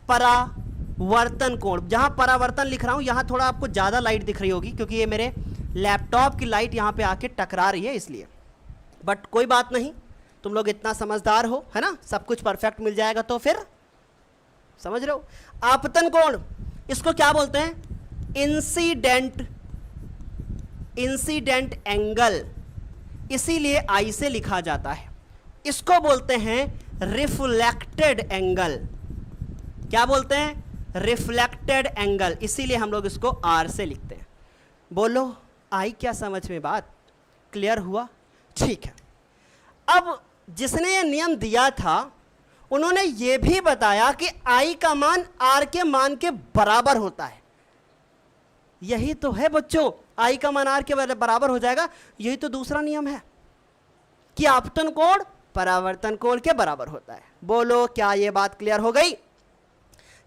परावर्तन कोण। जहां परावर्तन लिख रहा हूं यहां थोड़ा आपको ज्यादा लाइट दिख रही होगी, क्योंकि ये मेरे लैपटॉप की लाइट यहां पे आके टकरा रही है इसलिए, बट कोई बात नहीं, तुम लोग इतना समझदार हो, है ना, सब कुछ परफेक्ट मिल जाएगा तो फिर समझ रहे हो। आपतन कोण, इसको क्या बोलते हैं, इंसिडेंट, इंसिडेंट एंगल, इसीलिए आई से लिखा जाता है। इसको बोलते हैं रिफ्लेक्टेड एंगल। क्या बोलते हैं, रिफ्लेक्टेड एंगल, इसीलिए हम लोग इसको आर से लिखते हैं। बोलो आई क्या समझ में बात, क्लियर हुआ, ठीक है। अब जिसने ये नियम दिया था उन्होंने ये भी बताया कि आई का मान आर के मान के बराबर होता है। यही तो है बच्चों, आई का मान आर के बराबर हो जाएगा, यही तो दूसरा नियम है कि आपतन कोण परावर्तन कोण के बराबर होता है। बोलो क्या ये बात क्लियर हो गई,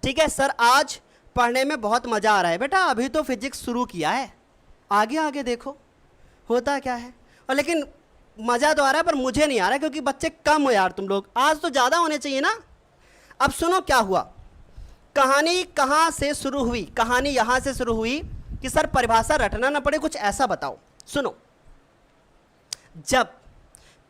ठीक है सर, आज पढ़ने में बहुत मजा आ रहा है। बेटा अभी तो फिजिक्स शुरू किया है, आगे आगे देखो होता क्या है। और लेकिन मजा तो आ रहा है पर मुझे नहीं आ रहा है, क्योंकि बच्चे कम हो यार तुम लोग, आज तो ज्यादा होने चाहिए ना। अब सुनो क्या हुआ, कहानी कहां से शुरू हुई। कहानी यहां से शुरू हुई कि सर परिभाषा रटना ना पड़े, कुछ ऐसा बताओ। सुनो, जब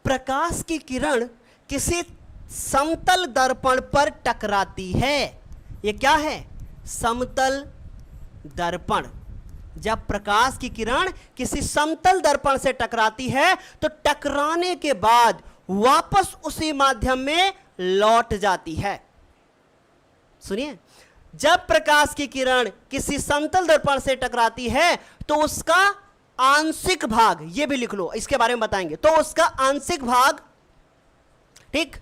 प्रकाश की किरण किसी समतल दर्पण पर टकराती है, ये क्या है, समतल दर्पण। जब प्रकाश की किरण किसी समतल दर्पण से टकराती है तो टकराने के बाद वापस उसी माध्यम में लौट जाती है। सुनिए, जब प्रकाश की किरण किसी समतल दर्पण से टकराती है तो उसका आंशिक भाग, ये भी लिख लो, इसके बारे में बताएंगे, तो उसका आंशिक भाग, ठीक,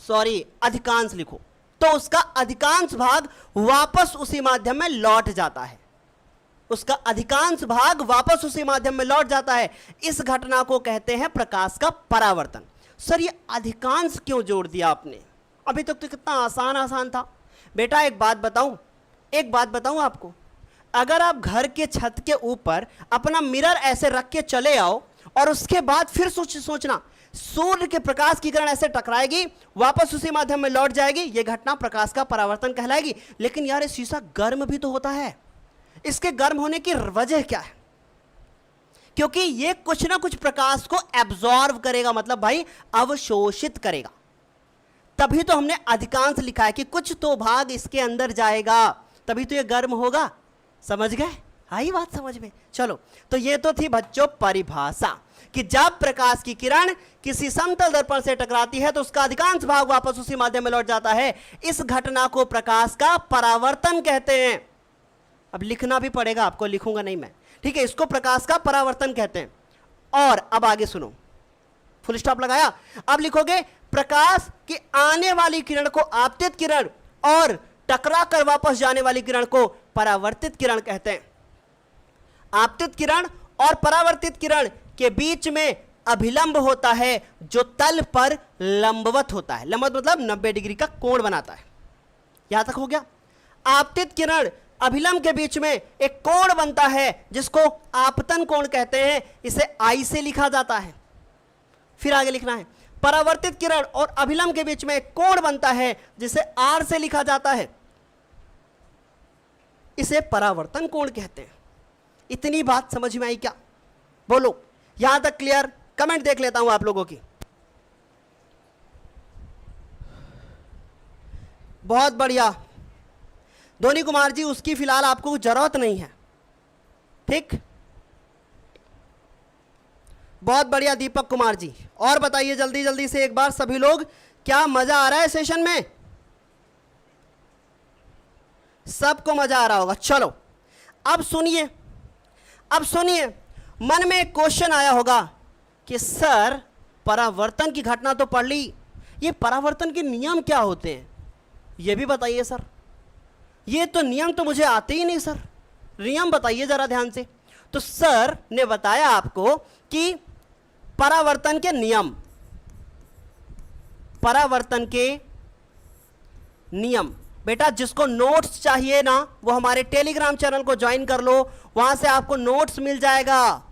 सॉरी अधिकांश लिखो, तो उसका अधिकांश भाग वापस उसी माध्यम में लौट जाता है। उसका अधिकांश भाग वापस उसी माध्यम में लौट जाता है। इस घटना को कहते हैं प्रकाश का परावर्तन। सर ये अधिकांश क्यों जोड़ दिया आपने, अभी तक तो कितना आसान आसान था। बेटा एक बात बताऊं आपको, अगर आप घर के छत के ऊपर अपना मिरर ऐसे रख के चले आओ और उसके बाद फिर सोचना सूर्य के प्रकाश की किरण ऐसे टकराएगी, वापस उसी माध्यम में लौट जाएगी, यह घटना प्रकाश का परावर्तन कहलाएगी। लेकिन यार ये शीशा गर्म भी तो होता है, इसके गर्म होने की वजह क्या है, क्योंकि ये कुछ ना कुछ प्रकाश को एब्जॉर्ब करेगा, मतलब भाई अवशोषित करेगा। तभी तो हमने अधिकांश लिखा है कि कुछ तो भाग इसके अंदर जाएगा, तभी तो ये गर्म होगा। समझ गए, आई बात समझ में। चलो, तो ये तो थी बच्चों परिभाषा कि जब प्रकाश की किरण किसी समतल दर्पण से टकराती है तो उसका अधिकांश भाग वापस उसी माध्यम में लौट जाता है। इस घटना को प्रकाश का परावर्तन कहते हैं। अब लिखना भी पड़ेगा आपको, लिखूंगा नहीं मैं, ठीक है, इसको प्रकाश का परावर्तन कहते हैं। और अब आगे सुनो, फुल स्टॉप लगाया, अब लिखोगे प्रकाश की आने वाली किरण को आपतित किरण और टकरा कर वापस जाने वाली किरण को परावर्तित किरण कहते हैं। आपतित किरण और परावर्तित किरण के बीच में अभिलंब होता है जो तल पर लंबवत होता है। लंबवत मतलब 90 डिग्री का कोण बनाता है। यहां तक हो गया। आपतित किरण अभिलंब के बीच में एक कोण बनता है जिसको आपतन कोण कहते हैं, इसे आई से लिखा जाता है। फिर आगे लिखना है, परावर्तित किरण और अभिलंब के बीच में एक कोण बनता है जिसे आर से लिखा जाता है, इसे परावर्तन कोण कहते हैं। इतनी बात समझ में आई क्या, बोलो, यहां तक क्लियर? कमेंट देख लेता हूं आप लोगों की। बहुत बढ़िया धोनी कुमार जी, उसकी फिलहाल आपको जरूरत नहीं है, ठीक। बहुत बढ़िया दीपक कुमार जी, और बताइए जल्दी जल्दी से एक बार सभी लोग, क्या मजा आ रहा है सेशन में? सबको मजा आ रहा होगा। चलो अब सुनिए, मन में एक क्वेश्चन आया होगा कि सर परावर्तन की घटना तो पढ़ ली, ये परावर्तन के नियम क्या होते हैं ये भी बताइए सर। ये तो नियम तो मुझे आते ही नहीं सर, नियम बताइए जरा ध्यान से। तो सर ने बताया आपको कि परावर्तन के नियम, परावर्तन के नियम। बेटा जिसको नोट्स चाहिए ना वो हमारे टेलीग्राम चैनल को ज्वाइन कर लो, वहां से आपको नोट्स मिल जाएगा,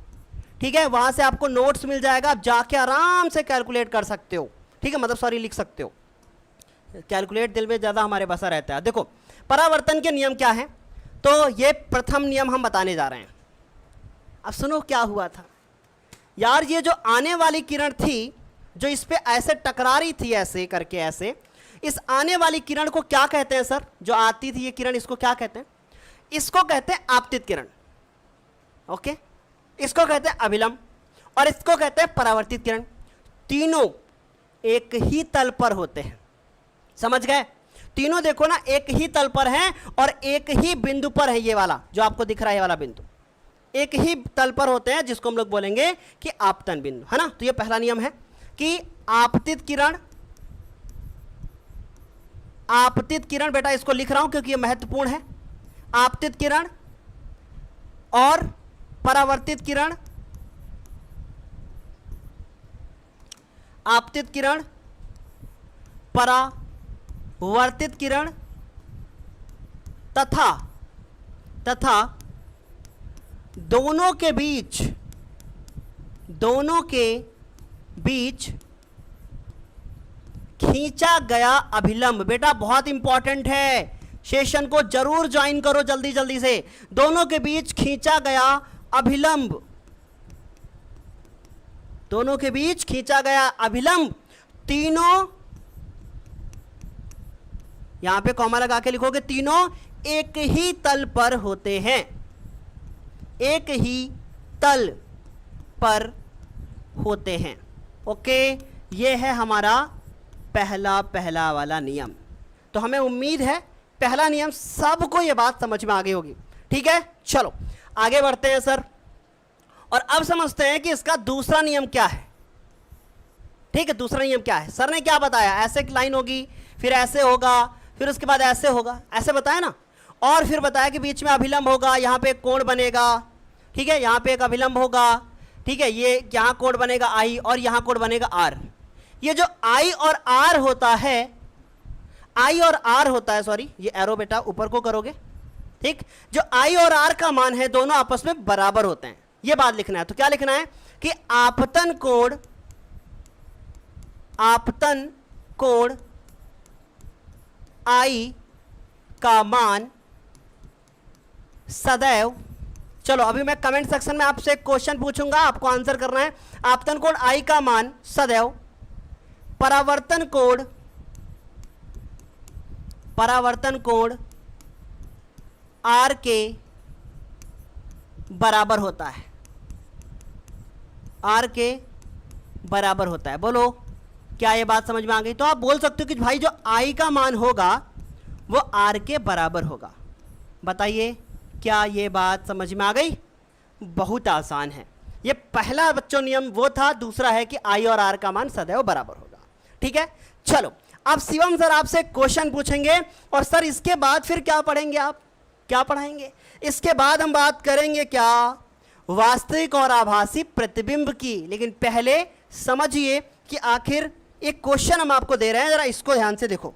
ठीक है, वहां से आपको नोट्स मिल जाएगा, आप जाके आराम से कैलकुलेट कर सकते हो, ठीक है, मतलब सॉरी लिख सकते हो। कैलकुलेट दिल में ज्यादा हमारे बसा रहता है। देखो परावर्तन के नियम क्या है, तो ये प्रथम नियम हम बताने जा रहे हैं। अब सुनो क्या हुआ था यार, ये जो आने वाली किरण थी जो इस पे ऐसे टकरा रही थी, ऐसे करके ऐसे, इस आने वाली किरण को क्या कहते हैं सर? जो आती थी ये किरण, इसको क्या कहते हैं? इसको कहते हैं आपतित किरण, ओके, इसको कहते हैं अभिलंब और इसको कहते हैं परावर्तित किरण। तीनों एक ही तल पर होते हैं, समझ गए? तीनों देखो ना एक ही तल पर हैं और एक ही बिंदु पर है, ये वाला जो आपको दिख रहा है, ये वाला बिंदु एक ही तल पर होते हैं, जिसको हम लोग बोलेंगे कि आपतन बिंदु, है ना। तो ये पहला नियम है कि आपतित किरण, बेटा इसको लिख रहा हूं क्योंकि ये महत्वपूर्ण है। आपतित किरण और परावर्तित किरण, आपतित किरण, परावर्तित किरण, तथा दोनों के बीच खींचा गया अभिलंब। बेटा बहुत इंपॉर्टेंट है, सेशन को जरूर ज्वाइन करो जल्दी जल्दी से। दोनों के बीच खींचा गया अभिलंब, दोनों के बीच खींचा गया अभिलंब तीनों, यहां पे कॉमा लगा के लिखोगे, तीनों एक ही तल पर होते हैं, एक ही तल पर होते हैं। ओके, ये है हमारा पहला वाला नियम। तो हमें उम्मीद है पहला नियम सबको ये बात समझ में आ गई होगी। ठीक है, चलो आगे बढ़ते हैं सर, और अब समझते हैं कि इसका दूसरा नियम क्या है। ठीक है, दूसरा नियम क्या है? सर ने क्या बताया, ऐसे एक लाइन होगी, फिर ऐसे होगा, फिर उसके बाद ऐसे होगा, ऐसे बताया ना, और फिर बताया कि बीच में अभिलंब होगा, यहां पे एक कोण बनेगा। ठीक है, यहां पे एक अभिलंब होगा। ठीक है, ये यहां कोण बनेगा आई और यहां कोण बनेगा आर। ये जो आई और आर होता है, आई और आर होता है, सॉरी ये एरो बेटा ऊपर को करोगे। ठीक, जो आई और आर का मान है दोनों आपस में बराबर होते हैं, ये बात लिखना है। तो क्या लिखना है कि आपतन कोण आई का मान सदैव, चलो अभी मैं कमेंट सेक्शन में आपसे एक क्वेश्चन पूछूंगा, आपको आंसर करना है। आपतन कोण आई का मान सदैव परावर्तन कोण आर के बराबर होता है, आर के बराबर होता है। बोलो क्या ये बात समझ में आ गई? तो आप बोल सकते हो कि भाई जो आई का मान होगा वो आर के बराबर होगा। बताइए क्या ये बात समझ में आ गई? बहुत आसान है। ये पहला बच्चों नियम वो था, दूसरा है कि आई और आर का मान सदैव बराबर होगा। ठीक है, चलो अब शिवम सर आपसे क्वेश्चन पूछेंगे, और सर इसके बाद फिर क्या पढ़ेंगे, आप क्या पढ़ाएंगे? इसके बाद हम बात करेंगे क्या, वास्तविक और आभासी प्रतिबिंब की। लेकिन पहले समझिए कि आखिर एक क्वेश्चन हम आपको दे रहे हैं, जरा इसको ध्यान से देखो।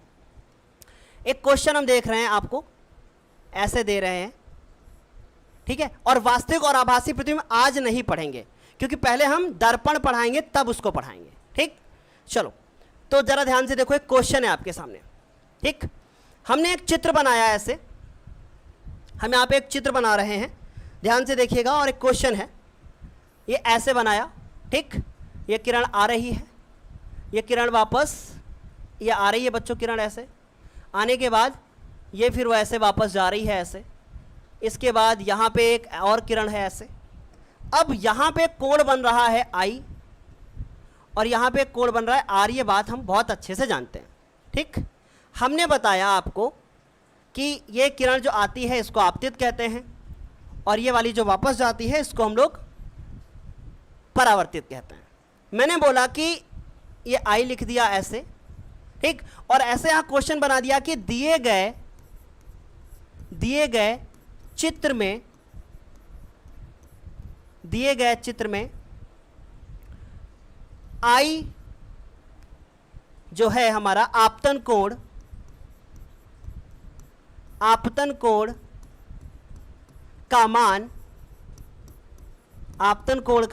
एक क्वेश्चन हम देख रहे हैं, आपको ऐसे दे रहे हैं। ठीक है, और वास्तविक और आभासी प्रतिबिंब आज नहीं पढ़ेंगे, क्योंकि पहले हम दर्पण पढ़ाएंगे तब उसको पढ़ाएंगे। ठीक, चलो तो जरा ध्यान से देखो, एक क्वेश्चन है आपके सामने। ठीक, हमने एक चित्र बनाया है, ऐसे हम यहाँ पे एक चित्र बना रहे हैं, ध्यान से देखिएगा, और एक क्वेश्चन है, ये ऐसे बनाया। ठीक, ये किरण आ रही है, ये किरण वापस ये आ रही है बच्चों, किरण ऐसे आने के बाद ये फिर वो ऐसे वापस जा रही है ऐसे, इसके बाद यहाँ पे एक और किरण है ऐसे। अब यहाँ पे कोण बन रहा है आई और यहाँ पे कोण बन रहा है आर, ये बात हम बहुत अच्छे से जानते हैं। ठीक, हमने बताया आपको कि ये किरण जो आती है इसको आपतित कहते हैं, और ये वाली जो वापस जाती है इसको हम लोग परावर्तित कहते हैं। मैंने बोला कि ये आई लिख दिया ऐसे। ठीक, और ऐसे यहाँ क्वेश्चन बना दिया कि दिए गए चित्र में आई जो है हमारा आपतन कोण का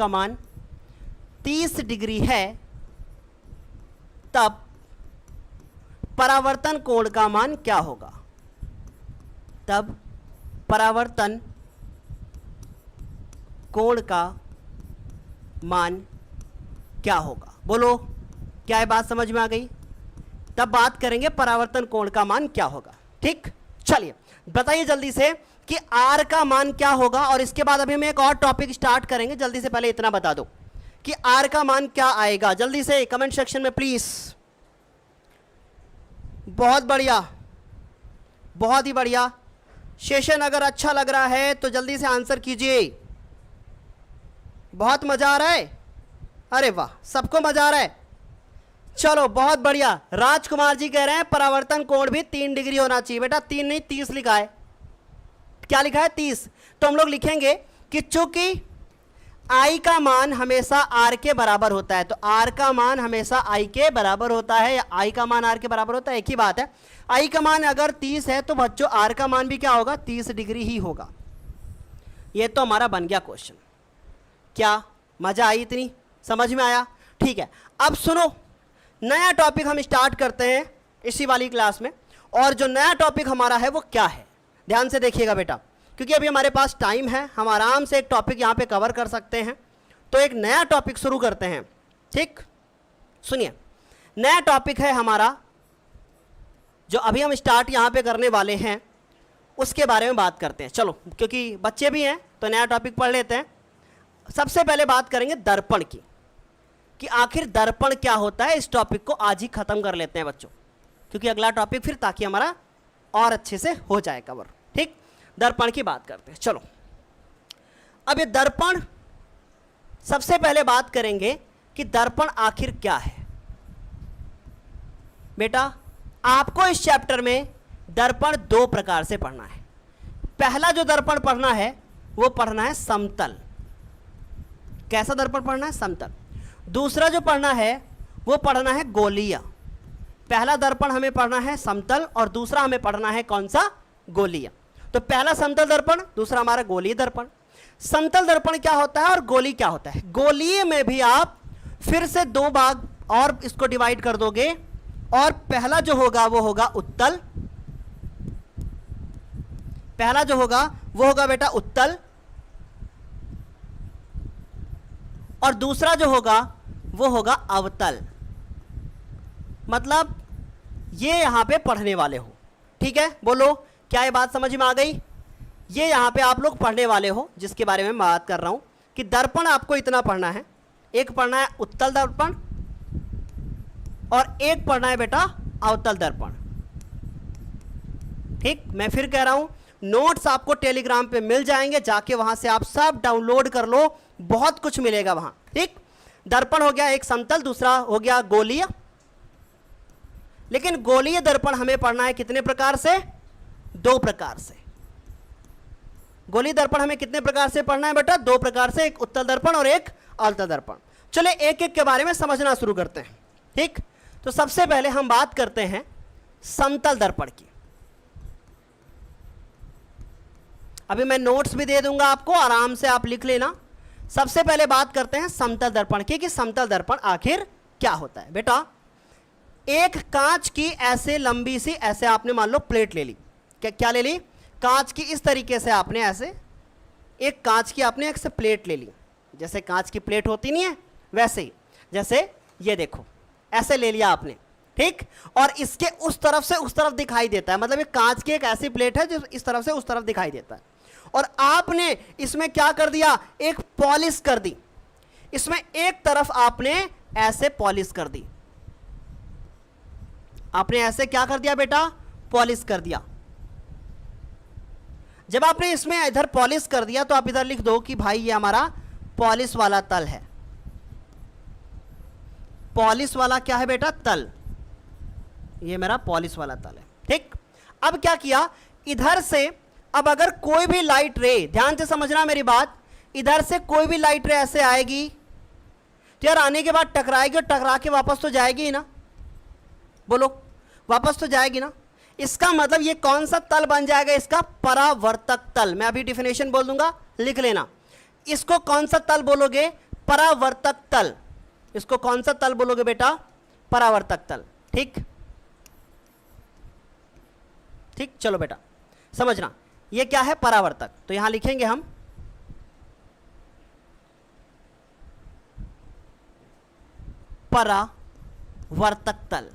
मान 30 डिग्री है, तब परावर्तन कोण का मान क्या होगा? तब परावर्तन कोण का मान क्या होगा? बोलो क्या ये बात समझ में आ गई? तब बात करेंगे परावर्तन कोण का मान क्या होगा। ठीक, चलिए बताइए जल्दी से कि आर का मान क्या होगा, और इसके बाद अभी हम एक और टॉपिक स्टार्ट करेंगे। जल्दी से पहले इतना बता दो कि आर का मान क्या आएगा, जल्दी से कमेंट सेक्शन में प्लीज। बहुत बढ़िया, बहुत ही बढ़िया। सेशन अगर अच्छा लग रहा है तो जल्दी से आंसर कीजिए। बहुत मजा आ रहा है? अरे वाह, सबको मजा आ रहा है। चलो बहुत बढ़िया। राजकुमार जी कह रहे हैं परावर्तन कोण भी 3 डिग्री होना चाहिए। बेटा 3 नहीं 30 लिखा है। क्या लिखा है? 30। तो हम लोग लिखेंगे कि चूंकि आई का मान हमेशा आर के बराबर होता है, तो आर का मान हमेशा आई के बराबर होता है, या आई का मान आर के बराबर होता है, एक ही बात है। आई का मान अगर 30 है तो बच्चों आर का मान भी क्या होगा, 30 डिग्री ही होगा। ये तो हमारा बन गया क्वेश्चन। क्या मजा आई, इतनी समझ में आया? ठीक है, अब सुनो, नया टॉपिक हम स्टार्ट करते हैं इसी वाली क्लास में, और जो नया टॉपिक हमारा है वो क्या है, ध्यान से देखिएगा बेटा, क्योंकि अभी हमारे पास टाइम है, हम आराम से एक टॉपिक यहाँ पे कवर कर सकते हैं। तो एक नया टॉपिक शुरू करते हैं, ठीक? सुनिए, नया टॉपिक है हमारा, जो अभी हम स्टार्ट यहाँ पे करने वाले हैं, उसके बारे में बात करते हैं। चलो, क्योंकि बच्चे भी हैं तो नया टॉपिक पढ़ लेते हैं। सबसे पहले बात करेंगे दर्पण की, कि आखिर दर्पण क्या होता है। इस टॉपिक को आज ही खत्म कर लेते हैं बच्चों, क्योंकि अगला टॉपिक फिर ताकि हमारा और अच्छे से हो जाए कवर, ठीक? दर्पण की बात करते हैं। चलो, अब ये दर्पण, सबसे पहले बात करेंगे कि दर्पण आखिर क्या है। बेटा, आपको इस चैप्टर में दर्पण दो प्रकार से पढ़ना है। पहला जो दर्पण पढ़ना है वो पढ़ना है समतल। कैसा दर्पण पढ़ना है? समतल। दूसरा जो पढ़ना है वो पढ़ना है गोलीय। पहला दर्पण हमें पढ़ना है समतल और दूसरा हमें पढ़ना है कौन सा? गोलीय। तो पहला समतल दर्पण, दूसरा हमारा गोलीय दर्पण। समतल दर्पण क्या होता है और गोली क्या होता है? गोलीय में भी आप फिर से दो भाग और इसको डिवाइड कर दोगे, और पहला जो होगा वो होगा उत्तल। पहला जो होगा वो होगा बेटा उत्तल, और दूसरा जो होगा वो होगा अवतल। मतलब ये यहां पे पढ़ने वाले हो, ठीक है? बोलो, क्या ये बात समझ में आ गई? ये यहां पे आप लोग पढ़ने वाले हो, जिसके बारे में मैं बात कर रहा हूं कि दर्पण आपको इतना पढ़ना है। एक पढ़ना है उत्तल दर्पण और एक पढ़ना है बेटा अवतल दर्पण, ठीक? मैं फिर कह रहा हूं, नोट्स आपको टेलीग्राम पे मिल जाएंगे, जाके वहां से आप सब डाउनलोड कर लो, बहुत कुछ मिलेगा वहां, ठीक? दर्पण हो गया एक समतल, दूसरा हो गया गोलीय। लेकिन गोलीय दर्पण हमें पढ़ना है कितने प्रकार से? दो प्रकार से। गोलीय दर्पण हमें कितने प्रकार से पढ़ना है बेटा? दो प्रकार से, एक उत्तल दर्पण और एक अवतल दर्पण। चले एक एक के बारे में समझना शुरू करते हैं, ठीक? तो सबसे पहले हम बात करते हैं समतल दर्पण की। अभी मैं नोट्स भी दे दूंगा आपको, आराम से आप लिख लेना। सबसे पहले बात करते हैं समतल दर्पण की, कि समतल दर्पण आखिर क्या होता है। बेटा, एक कांच की ऐसे लंबी सी, ऐसे आपने मान लो प्लेट ले ली, क्या ले ली? कांच की। इस तरीके से आपने ऐसे एक कांच की आपने एक से प्लेट ले ली, जैसे कांच की प्लेट होती नहीं है वैसे ही, जैसे ये देखो ऐसे ले लिया आपने, ठीक? और इसके उस तरफ से उस तरफ दिखाई देता है, मतलब ये कांच की एक ऐसी प्लेट है जो इस तरफ से उस तरफ दिखाई देता है। और आपने इसमें क्या कर दिया? एक पॉलिश कर दी। इसमें एक तरफ आपने ऐसे पॉलिश कर दी। आपने ऐसे क्या कर दिया बेटा? पॉलिश कर दिया। जब आपने इसमें इधर पॉलिश कर दिया तो आप इधर लिख दो कि भाई ये हमारा पॉलिश वाला तल है। पॉलिश वाला क्या है बेटा? तल। ये मेरा पॉलिश वाला तल है, ठीक? अब क्या किया? इधर से अब अगर कोई भी लाइट रे, ध्यान से समझना मेरी बात, इधर से कोई भी लाइट रे ऐसे आएगी तो यार आने के बाद टकराएगी और टकरा के वापस तो जाएगी ही ना। बोलो, वापस तो जाएगी ना। इसका मतलब ये कौन सा तल बन जाएगा? इसका परावर्तक तल। मैं अभी डिफिनेशन बोल दूंगा, लिख लेना। इसको कौन सा तल बोलोगे? परावर्तक तल। इसको कौन सा तल बोलोगे बेटा? परावर्तक तल, ठीक? ठीक, चलो बेटा समझना, ये क्या है? परावर्तक। तो यहां लिखेंगे हम परावर्तक तल।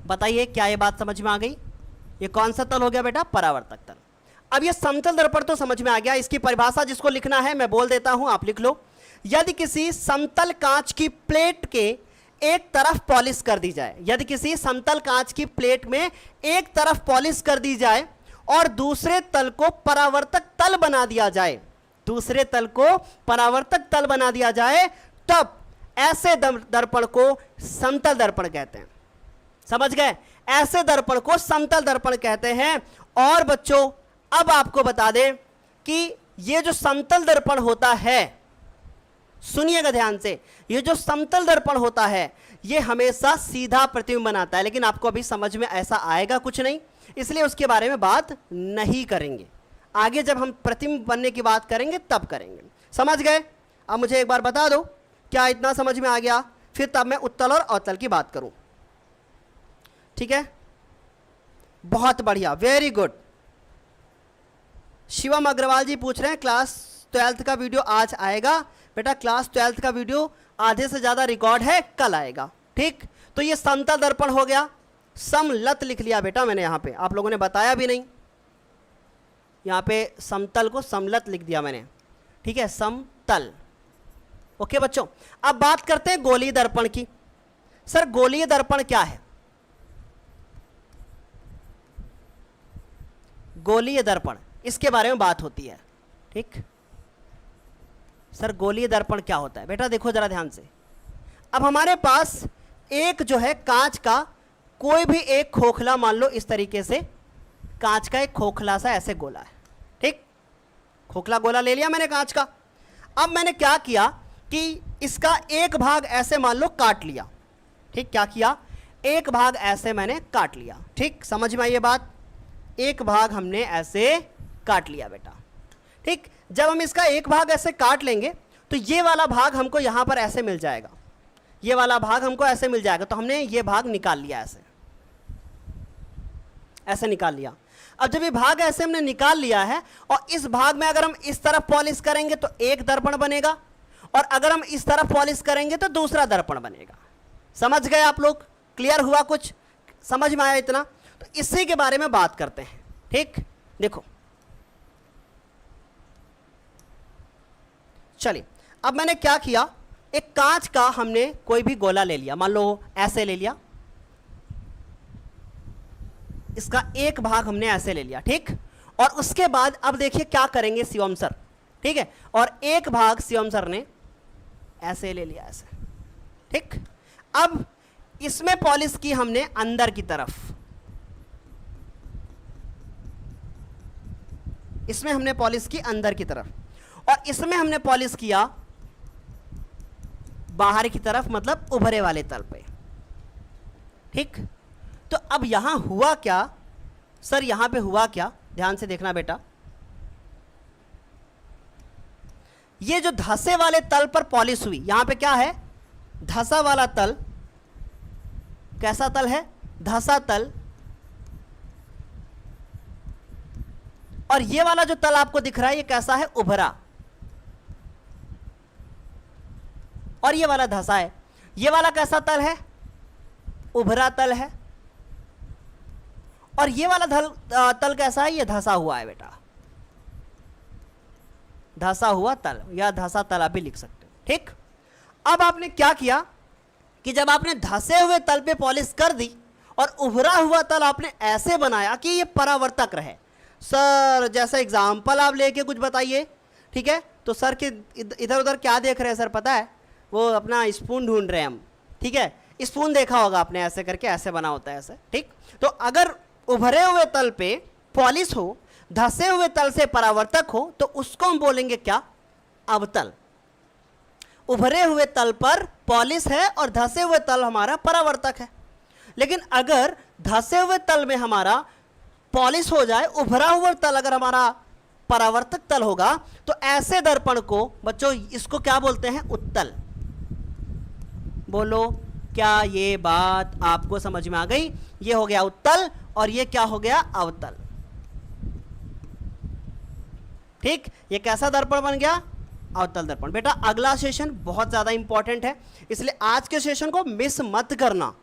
बताइए, क्या ये बात समझ में आ गई? ये कौन सा तल हो गया बेटा? परावर्तक तल। अब ये समतल दर्पण तो समझ में आ गया। इसकी परिभाषा जिसको लिखना है मैं बोल देता हूं, आप लिख लो। यदि किसी समतल कांच की प्लेट के एक तरफ पॉलिश कर दी जाए, यदि किसी समतल कांच की प्लेट में एक तरफ पॉलिश कर दी जाए और दूसरे तल को परावर्तक तल बना दिया जाए, दूसरे तल को परावर्तक तल बना दिया जाए, तब ऐसे दर्पण को समतल दर्पण कहते हैं। समझ गए? ऐसे दर्पण को समतल दर्पण कहते हैं। और बच्चों, अब आपको बता दें कि ये जो समतल दर्पण होता है, सुनिएगा ध्यान से, ये जो समतल दर्पण होता है ये हमेशा सीधा प्रतिबिंब बनाता है, लेकिन आपको अभी समझ में ऐसा आएगा कुछ नहीं, इसलिए उसके बारे में बात नहीं करेंगे। आगे जब हम प्रतिबिंब बनने की बात करेंगे तब करेंगे। समझ गए? अब मुझे एक बार बता दो, क्या इतना समझ में आ गया? फिर तब मैं उत्तल और अवतल की बात करूं। ठीक है, बहुत बढ़िया, वेरी गुड। शिवम अग्रवाल जी पूछ रहे हैं क्लास 12th का वीडियो आज आएगा? बेटा क्लास 12th का वीडियो आधे से ज़्यादा रिकॉर्ड है, कल आएगा। ठीक, तो ये समतल दर्पण हो गया। समलत लिख लिया बेटा मैंने यहाँ पे, आप लोगों ने बताया भी नहीं, यहाँ पे समतल को समलत लिख दिया मैंने। ठीक है, समतल। ओके बच्चों, अब बात करते हैं गोलीय दर्पण की। सर गोलीय दर्पण क्या है? गोलीय दर्पण, इसके बारे में बात होती है। ठीक, सर गोलीय दर्पण क्या होता है? बेटा देखो जरा ध्यान से, अब हमारे पास एक जो है कांच का कोई भी एक खोखला, मान लो इस तरीके से कांच का एक खोखला सा ऐसे गोला है। ठीक, खोखला गोला ले लिया मैंने कांच का। अब मैंने क्या किया कि इसका एक भाग ऐसे मान लो काट लिया। ठीक, क्या किया? एक भाग ऐसे मैंने काट लिया। ठीक, समझ में आई ये बात? एक भाग हमने ऐसे काट लिया बेटा। ठीक, जब हम इसका एक भाग ऐसे काट लेंगे तो ये वाला भाग हमको यहां पर ऐसे मिल जाएगा, ये वाला भाग हमको ऐसे मिल जाएगा, तो हमने ये भाग निकाल लिया, ऐसे निकाल लिया। अब जब ये भाग ऐसे हमने निकाल लिया है और इस भाग में अगर हम इस तरफ पॉलिश करेंगे तो एक दर्पण बनेगा, और अगर हम इस तरफ पॉलिश करेंगे तो दूसरा दर्पण बनेगा। समझ गए आप लोग? क्लियर हुआ? कुछ समझ में आया इतना? तो इसी के बारे में बात करते हैं। ठीक, देखो चलिए, अब मैंने क्या किया, एक कांच का हमने कोई भी गोला ले लिया, मान लो ऐसे ले लिया, इसका एक भाग हमने ऐसे ले लिया। ठीक, और उसके बाद अब देखिए क्या करेंगे शिवम सर। ठीक है, और एक भाग शिवम सर ने ऐसे ले लिया, ऐसे। ठीक, अब इसमें पॉलिश की हमने अंदर की तरफ, इसमें हमने पॉलिश की अंदर की तरफ, और इसमें हमने पॉलिश किया बाहर की तरफ, मतलब उभरे वाले तल पे। ठीक, तो अब यहां हुआ क्या सर? यहां पे हुआ क्या, ध्यान से देखना बेटा। ये जो धसे वाले तल पर पॉलिश हुई, यहां पे क्या है? धसा वाला तल। कैसा तल है? धसा तल। और ये वाला जो तल आपको दिख रहा है ये कैसा है? उभरा। और ये वाला धसा है। ये वाला कैसा तल है? उभरा तल है। और ये वाला तल कैसा है? ये धसा हुआ है बेटा, धसा हुआ तल, या धसा तल आप भी लिख सकते हो। ठीक, अब आपने क्या किया कि जब आपने धसे हुए तल पे पॉलिश कर दी और उभरा हुआ तल आपने ऐसे बनाया कि ये परावर्तक रहे। सर जैसा एग्जाम्पल आप लेके कुछ बताइए। ठीक है, तो सर के इधर उधर क्या देख रहे हैं सर पता है? वो अपना स्पून ढूंढ रहे हैं हम। ठीक है, स्पून देखा होगा आपने, ऐसे करके ऐसे बना होता है ऐसे। ठीक, तो अगर उभरे हुए तल पे पॉलिश हो, धसे हुए तल से परावर्तक हो, तो उसको हम बोलेंगे क्या? अवतल। उभरे हुए तल पर पॉलिश है और धसे हुए तल हमारा परावर्तक है। लेकिन अगर धसे हुए तल में हमारा पॉलिश हो जाए, उभरा हुआ तल अगर हमारा परावर्तक तल होगा, तो ऐसे दर्पण को बच्चों इसको क्या बोलते हैं? उत्तल। बोलो, क्या ये बात आपको समझ में आ गई? ये हो गया उत्तल और ये क्या हो गया? अवतल। ठीक, ये कैसा दर्पण बन गया? अवतल दर्पण। बेटा अगला सेशन बहुत ज्यादा इंपॉर्टेंट है, इसलिए आज के सेशन को मिस मत करना,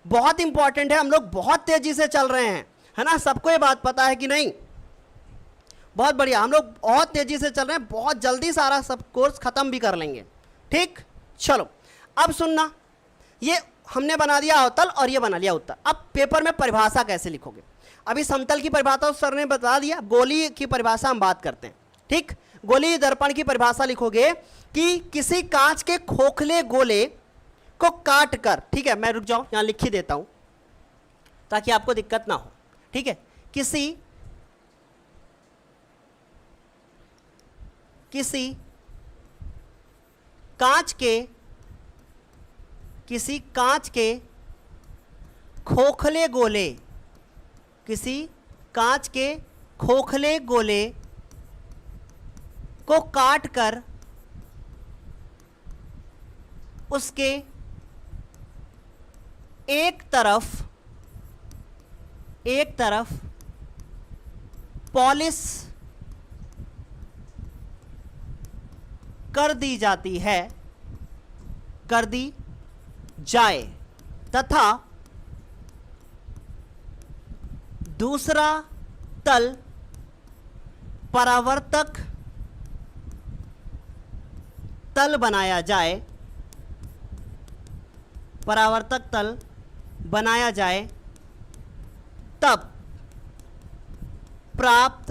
बहुत इंपॉर्टेंट है। हम लोग बहुत तेजी से चल रहे हैं, है ना? सबको ये बात पता है कि नहीं? बहुत बढ़िया, हम लोग बहुत तेजी से चल रहे हैं, बहुत जल्दी सारा सब कोर्स खत्म भी कर लेंगे। ठीक, चलो अब सुनना, ये हमने बना दिया अवतल और ये बना लिया उत्तल। अब पेपर में परिभाषा कैसे लिखोगे? अभी समतल की परिभाषा सर ने बता दिया, गोलीय की परिभाषा हम बात करते हैं। ठीक, गोलीय दर्पण की परिभाषा लिखोगे कि किसी कांच के खोखले गोले को काट कर, ठीक है मैं रुक जाऊं यहां लिख ही देता हूं ताकि आपको दिक्कत ना हो। ठीक है, किसी किसी कांच के खोखले गोले, किसी कांच के खोखले गोले को काटकर उसके एक तरफ पॉलिश कर दी जाए तथा दूसरा तल परावर्तक तल बनाया जाए, तब प्राप्त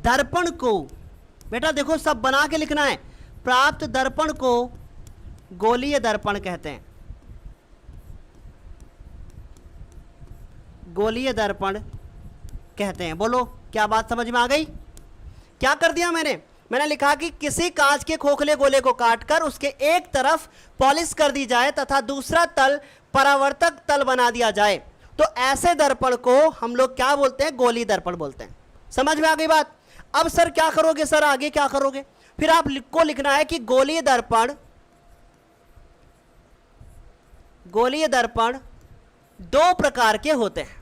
दर्पण को, बेटा देखो सब बना के लिखना है, प्राप्त दर्पण को गोलीय दर्पण कहते हैं, गोलीय दर्पण कहते हैं। बोलो क्या बात समझ में आ गई? क्या कर दिया मैंने लिखा कि किसी कांच के खोखले गोले को काटकर उसके एक तरफ पॉलिश कर दी जाए तथा दूसरा तल परावर्तक तल बना दिया जाए, तो ऐसे दर्पण को हम लोग क्या बोलते हैं? गोलीय दर्पण बोलते हैं। समझ में आ गई बात? अब सर क्या करोगे, सर आगे क्या करोगे? फिर आपको लिखना है कि गोलीय दर्पण दो प्रकार के होते हैं।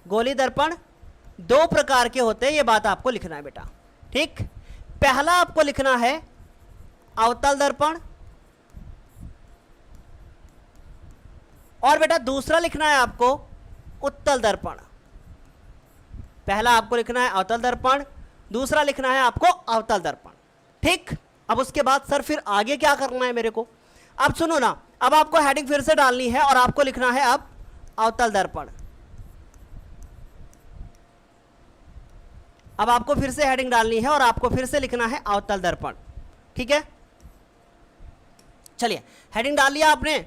गोलीय दर्पण दो प्रकार के होते हैं, ये बात आपको लिखना है बेटा। ठीक, पहला आपको लिखना है अवतल दर्पण, और बेटा दूसरा लिखना है आपको उत्तल दर्पण। पहला आपको लिखना है अवतल दर्पण, दूसरा लिखना है आपको अवतल दर्पण। ठीक, अब उसके बाद सर फिर आगे क्या करना है मेरे को? अब सुनो ना, अब आपको हेडिंग फिर से डालनी है और आपको लिखना है अब अवतल दर्पण। अब आपको फिर से हेडिंग डालनी है और आपको फिर से लिखना है अवतल दर्पण। ठीक है, चलिए हेडिंग डाल लिया आपने।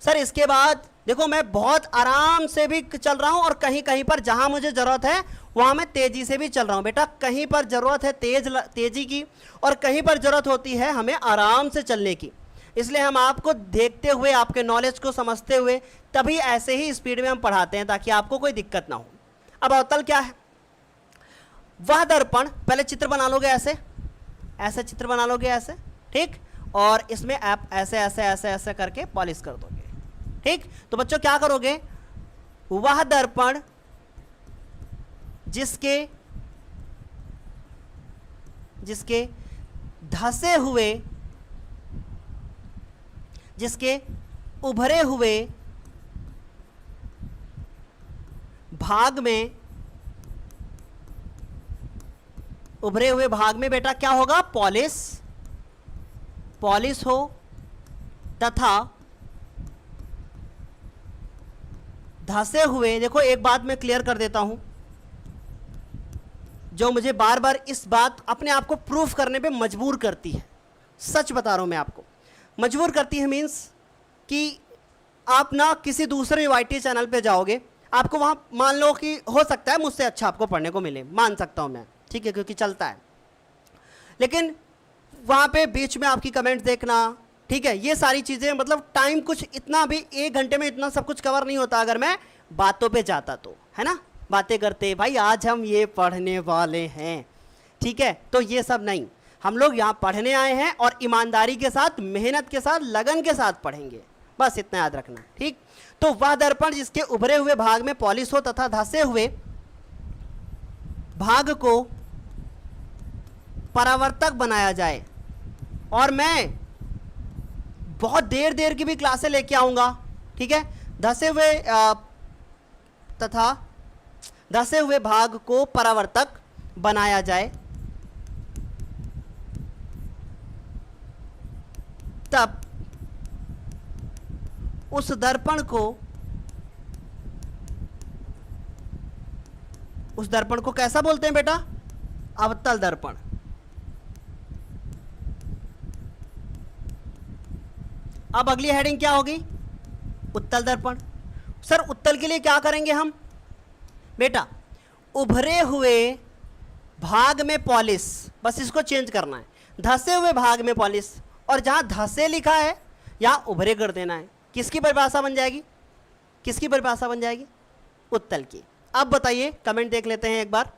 सर इसके बाद देखो मैं बहुत आराम से भी चल रहा हूं और कहीं कहीं पर जहां मुझे जरूरत है वहां मैं तेजी से भी चल रहा हूं। बेटा कहीं पर जरूरत है तेजी की और कहीं पर जरूरत होती है हमें आराम से चलने की, इसलिए हम आपको देखते हुए, आपके नॉलेज को समझते हुए तभी ऐसे ही स्पीड में हम पढ़ाते हैं ताकि आपको कोई दिक्कत ना हो। अब अवतल क्या है? वह दर्पण, पहले चित्र बना लोगे ऐसे, ऐसे चित्र बना लोगे ऐसे, ठीक, और इसमें आप ऐसे ऐसे ऐसे ऐसे करके पॉलिश कर दोगे। ठीक, तो बच्चों क्या करोगे? वह दर्पण जिसके धसे हुए, जिसके उभरे हुए भाग में, उभरे हुए भाग में बेटा क्या होगा? पॉलिश हो तथा धसे हुए, देखो एक बात मैं क्लियर कर देता हूं जो मुझे बार बार इस बात अपने आप को प्रूफ करने पे मजबूर करती है। सच बता रहा हूं मैं आपको, मजबूर करती है मीन्स कि आप ना किसी दूसरे वाईटी चैनल पे जाओगे, आपको वहां मान लो कि हो सकता है मुझसे अच्छा आपको पढ़ने को मिले, मान सकता हूं मैं, ठीक है, क्योंकि चलता है, लेकिन वहां पे बीच में आपकी कमेंट्स देखना, ठीक है, ये सारी चीज़ें, मतलब टाइम कुछ इतना भी 1 घंटे में इतना सब कुछ कवर नहीं होता अगर मैं बातों पे जाता तो, है ना, बातें करते भाई आज हम ये पढ़ने वाले हैं, ठीक है, तो ये सब नहीं, हम लोग यहाँ पढ़ने आए हैं और ईमानदारी के साथ, मेहनत के साथ, लगन के साथ पढ़ेंगे, बस इतना याद रखना। ठीक, तो वह दर्पण जिसके उभरे हुए भाग में पॉलिश हो तथा धसे हुए भाग को परावर्तक बनाया जाए, और मैं बहुत देर की भी क्लासें लेके आऊंगा, ठीक है, धसे हुए भाग को परावर्तक बनाया जाए, तब उस दर्पण को कैसा बोलते हैं बेटा? अवतल दर्पण। अब अगली हेडिंग क्या होगी? उत्तल दर्पण। सर उत्तल के लिए क्या करेंगे हम? बेटा उभरे हुए भाग में पॉलिश, बस इसको चेंज करना है, धसे हुए भाग में पॉलिश, और जहां धसे लिखा है यहां उभरे कर देना है। किसकी परिभाषा बन जाएगी? किसकी परिभाषा बन जाएगी? उत्तल की। अब बताइए, कमेंट देख लेते हैं एक बार।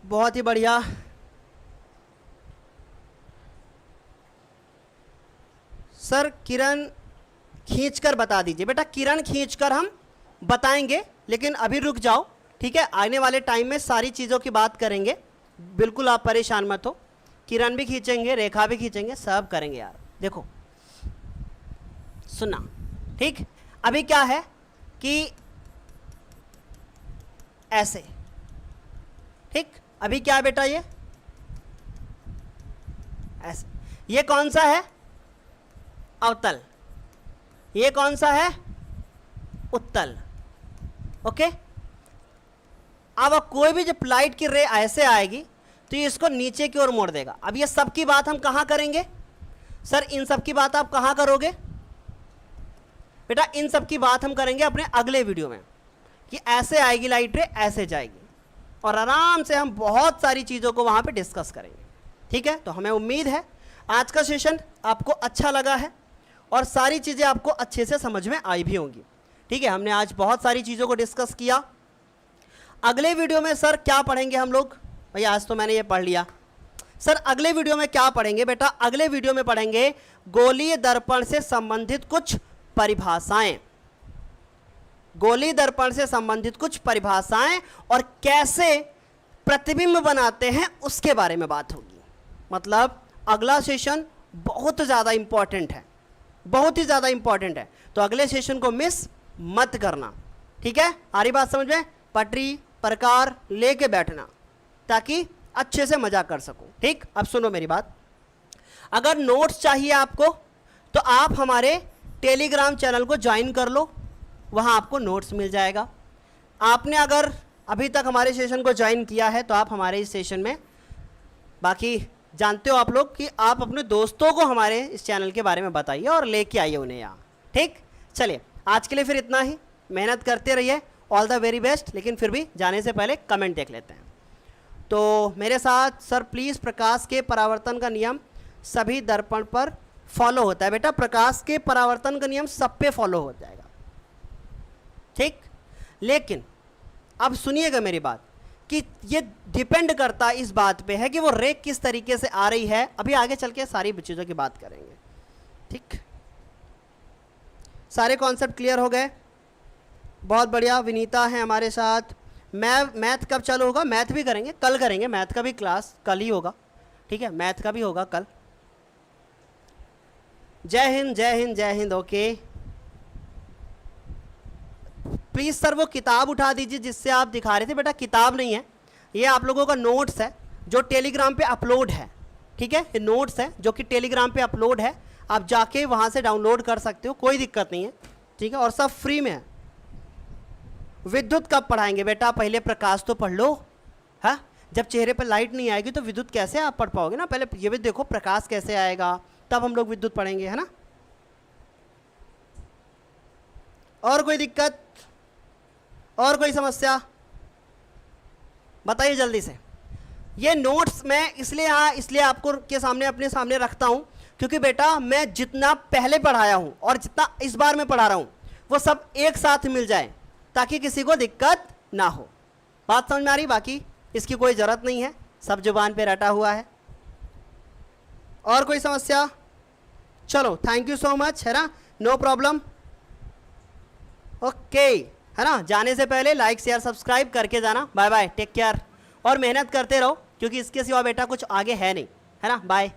बहुत ही बढ़िया। सर किरण खींचकर बता दीजिए। बेटा किरण खींचकर हम बताएंगे, लेकिन अभी रुक जाओ, ठीक है? आने वाले टाइम में सारी चीज़ों की बात करेंगे, बिल्कुल आप परेशान मत हो। किरण भी खींचेंगे, रेखा भी खींचेंगे, सब करेंगे यार। देखो सुनना, ठीक? अभी क्या है कि ऐसे, ठीक? अभी क्या है बेटा? ये ऐसे, ये कौन सा है? अवतल। ये कौन सा है? उत्तल। ओके। अब कोई भी जब लाइट की रे ऐसे आएगी तो ये इसको नीचे की ओर मोड़ देगा। अब ये सब की बात हम कहां करेंगे? सर इन सब की बात आप कहां करोगे? बेटा इन सब की बात हम करेंगे अपने अगले वीडियो में, कि ऐसे आएगी लाइट रे, ऐसे जाएगी, और आराम से हम बहुत सारी चीज़ों को वहाँ पे डिस्कस करेंगे, ठीक है? तो हमें उम्मीद है आज का सेशन आपको अच्छा लगा है और सारी चीज़ें आपको अच्छे से समझ में आई भी होंगी, ठीक है? हमने आज बहुत सारी चीज़ों को डिस्कस किया। अगले वीडियो में सर क्या पढ़ेंगे हम लोग? भैया आज तो मैंने ये पढ़ लिया। सर अगले वीडियो में क्या पढ़ेंगे? बेटा अगले वीडियो में पढ़ेंगे गोलीय दर्पण से संबंधित कुछ परिभाषाएं। गोलीय दर्पण से संबंधित कुछ परिभाषाएं और कैसे प्रतिबिंब बनाते हैं उसके बारे में बात होगी। मतलब अगला सेशन बहुत ज़्यादा इंपॉर्टेंट है, बहुत ही ज़्यादा इंपॉर्टेंट है, तो अगले सेशन को मिस मत करना, ठीक है? आ रही बात समझ में? पटरी प्रकार लेके बैठना ताकि अच्छे से मजा कर सकूं, ठीक? अब सुनो मेरी बात, अगर नोट्स चाहिए आपको तो आप हमारे टेलीग्राम चैनल को ज्वाइन कर लो, वहाँ आपको नोट्स मिल जाएगा। आपने अगर अभी तक हमारे सेशन को ज्वाइन किया है तो आप हमारे इस सेशन में, बाकी जानते हो आप लोग कि आप अपने दोस्तों को हमारे इस चैनल के बारे में बताइए और लेके आइए उन्हें यहाँ, ठीक? चलिए आज के लिए फिर इतना ही, मेहनत करते रहिए, ऑल द वेरी बेस्ट। लेकिन फिर भी जाने से पहले कमेंट देख लेते हैं। तो मेरे साथ सर प्लीज़, प्रकाश के परावर्तन का नियम सभी दर्पण पर फॉलो होता है। बेटा प्रकाश के परावर्तन का नियम सब पे फॉलो हो जाएगा, ठीक? लेकिन अब सुनिएगा मेरी बात, कि ये डिपेंड करता इस बात पे है कि वो रे किस तरीके से आ रही है। अभी आगे चल के सारी चीज़ों की बात करेंगे, ठीक? सारे कॉन्सेप्ट क्लियर हो गए? बहुत बढ़िया। विनीता है हमारे साथ। मैथ कब चालू होगा? मैथ भी करेंगे, कल करेंगे, मैथ का भी क्लास कल ही होगा, ठीक है? मैथ का भी होगा कल। जय हिंद, जय हिंद, जय हिंद। ओके प्लीज़ सर वो किताब उठा दीजिए जिससे आप दिखा रहे थे। बेटा किताब नहीं है, ये आप लोगों का नोट्स है जो टेलीग्राम पे अपलोड है, ठीक है? ये नोट्स है जो कि टेलीग्राम पे अपलोड है, आप जाके वहाँ से डाउनलोड कर सकते हो, कोई दिक्कत नहीं है, ठीक है? और सब फ्री में है। विद्युत कब पढ़ाएंगे? बेटा पहले प्रकाश तो पढ़ लो, हाँ? जब चेहरे पर लाइट नहीं आएगी तो विद्युत कैसे आप पढ़ पाओगे ना? पहले ये भी देखो प्रकाश कैसे आएगा, तब हम लोग विद्युत पढ़ेंगे, है ना? और कोई दिक्कत और कोई समस्या बताइए जल्दी से। ये नोट्स मैं इसलिए आपको के सामने अपने सामने रखता हूँ क्योंकि बेटा मैं जितना पहले पढ़ाया हूँ और जितना इस बार मैं पढ़ा रहा हूँ वो सब एक साथ मिल जाए ताकि किसी को दिक्कत ना हो। बात समझ में आ रही? बाकी इसकी कोई ज़रूरत नहीं है, सब जुबान पे रटा हुआ है। और कोई समस्या? चलो थैंक यू सो मच, है ना? No problem. ओके, है ना? जाने से पहले लाइक शेयर सब्सक्राइब करके जाना। बाय बाय, टेक केयर, और मेहनत करते रहो क्योंकि इसके सिवा बेटा कुछ आगे है नहीं, है ना? बाय।